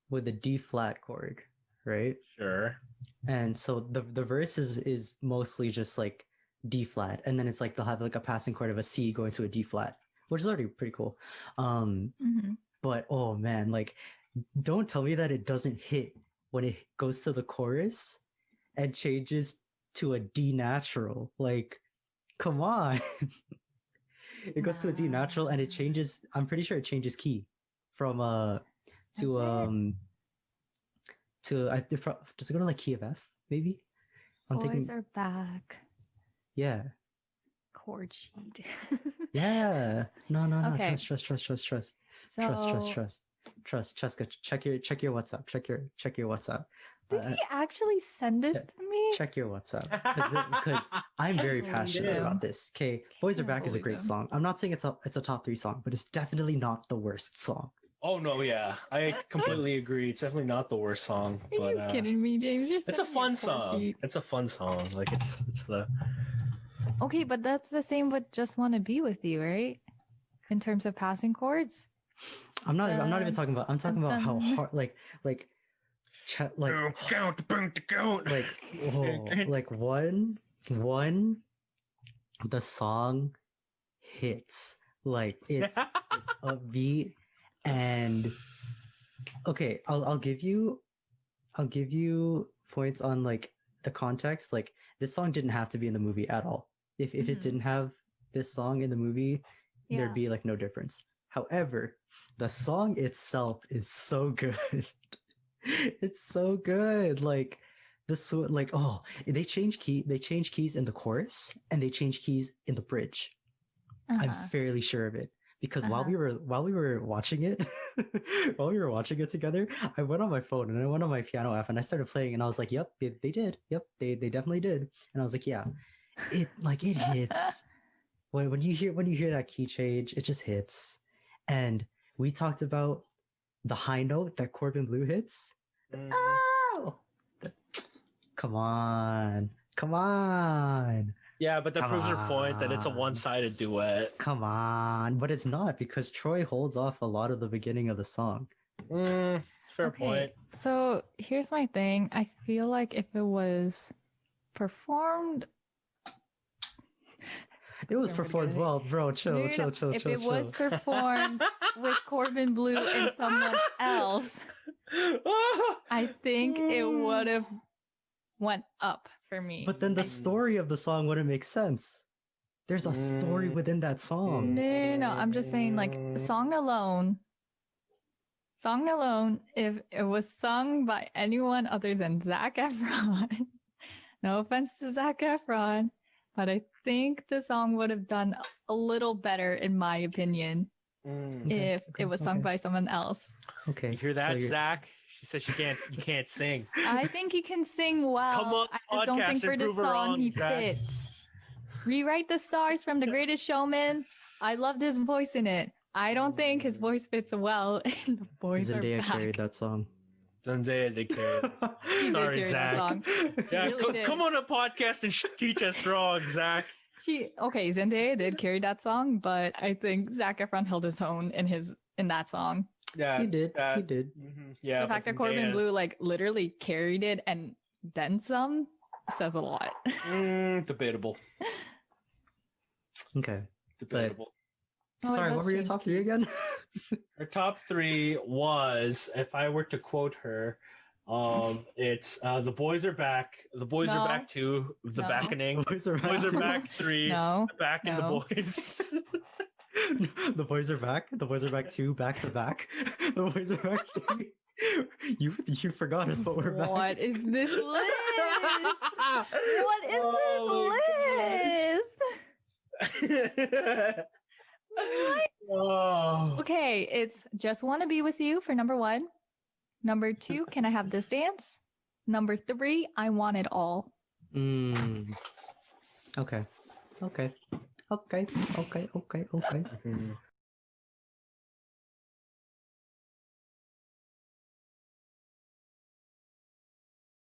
with a D flat chord, right? Sure. And so the verse is mostly just like D flat, and then it's like they'll have like a passing chord of a C going to a D flat, which is already pretty cool. But oh man, like don't tell me that it doesn't hit when it goes to the chorus and changes to a D natural. Like, come on. It goes to a D natural and it changes, I'm pretty sure it changes key from does it go to like key of F maybe? Boys Are Back. Yeah. Chord sheet. Yeah. No. Okay. Trust. So, Trust. Cheska, check your WhatsApp. Check your WhatsApp. did he actually send this to me? Check your WhatsApp because I'm very Can't passionate believe about him. this. Okay, Boys Are Can't Back is a believe great him. song. I'm not saying it's a top 3 song, but it's definitely not the worst song. Oh no, yeah, I completely agree. It's definitely not the worst song, Are but you kidding me, James? You're it's a sending me fun chord song. sheet. It's a fun song. Like it's the Okay, but that's the same with Just Want to Be With You, right? In terms of passing chords. I'm not even talking about. I'm talking about how hard like count. like one the song hits like it's upbeat and okay. I'll give you points on like the context. Like this song didn't have to be in the movie at all. If it didn't have this song in the movie, there'd be like no difference. However, the song itself is so good. It's so good. Like they change keys in the chorus and they change keys in the bridge. I'm fairly sure of it because while we were watching it together, I went on my phone and I went on my piano app and I started playing and I was like, yep, they did. Yep, they definitely did. And I was like, yeah, it hits. When you hear that key change, it just hits. And we talked about the high note that Corbin Blue hits. Oh, come on. Yeah, but that proves your point that it's a one-sided duet. Come on, but it's not because Troy holds off a lot of the beginning of the song. Fair point. So here's my thing. I feel like if it was performed, it was performed well, bro. Chill. If it was performed with Corbin Blue and someone else, I think it would have went up for me. But then the story of the song wouldn't make sense. There's a story within that song. No. I'm just saying, like, song alone, if it was sung by anyone other than Zac Efron, no offense to Zac Efron, but I think the song would have done a little better, in my opinion, if it was sung by someone else. Okay. You hear that, Zach? She says you can't sing. I think he can sing well. Come on, I just don't think podcast, for and this prove her song wrong, he Zach. fits. Rewrite the Stars from The Greatest Showman. I loved his voice in it. I don't think his voice fits well in The Boys Are Zendaya Back. carried that song. Zendaya did carry it. She Sorry, did carry Zach. that song. She Yeah, really did. come on a podcast and teach us wrong, Zach. Zendaya did carry that song, but I think Zac Efron held his own in that song. Yeah, He did. He did. Mm-hmm. Yeah, The fact that Corbin Bleu like literally carried it and then some says a lot. Debatable. Okay. Debatable. Sorry, what were your top 3 again? Her top 3 was, if I were to quote her, it's The Boys Are Back, The Boys Are Back 2, The Backening, The Boys Are Back, Boys Are Back 3, No. The Back and the Boys. The Boys Are Back, The Boys Are Back 2, Back to Back, The Boys Are Back 3. You forgot us, but we're back. What is this list? What is this list? What? Oh. Okay, it's Just Wanna Be With You for number 1. Number 2, Can I Have This Dance? Number 3, I Want It All. Okay.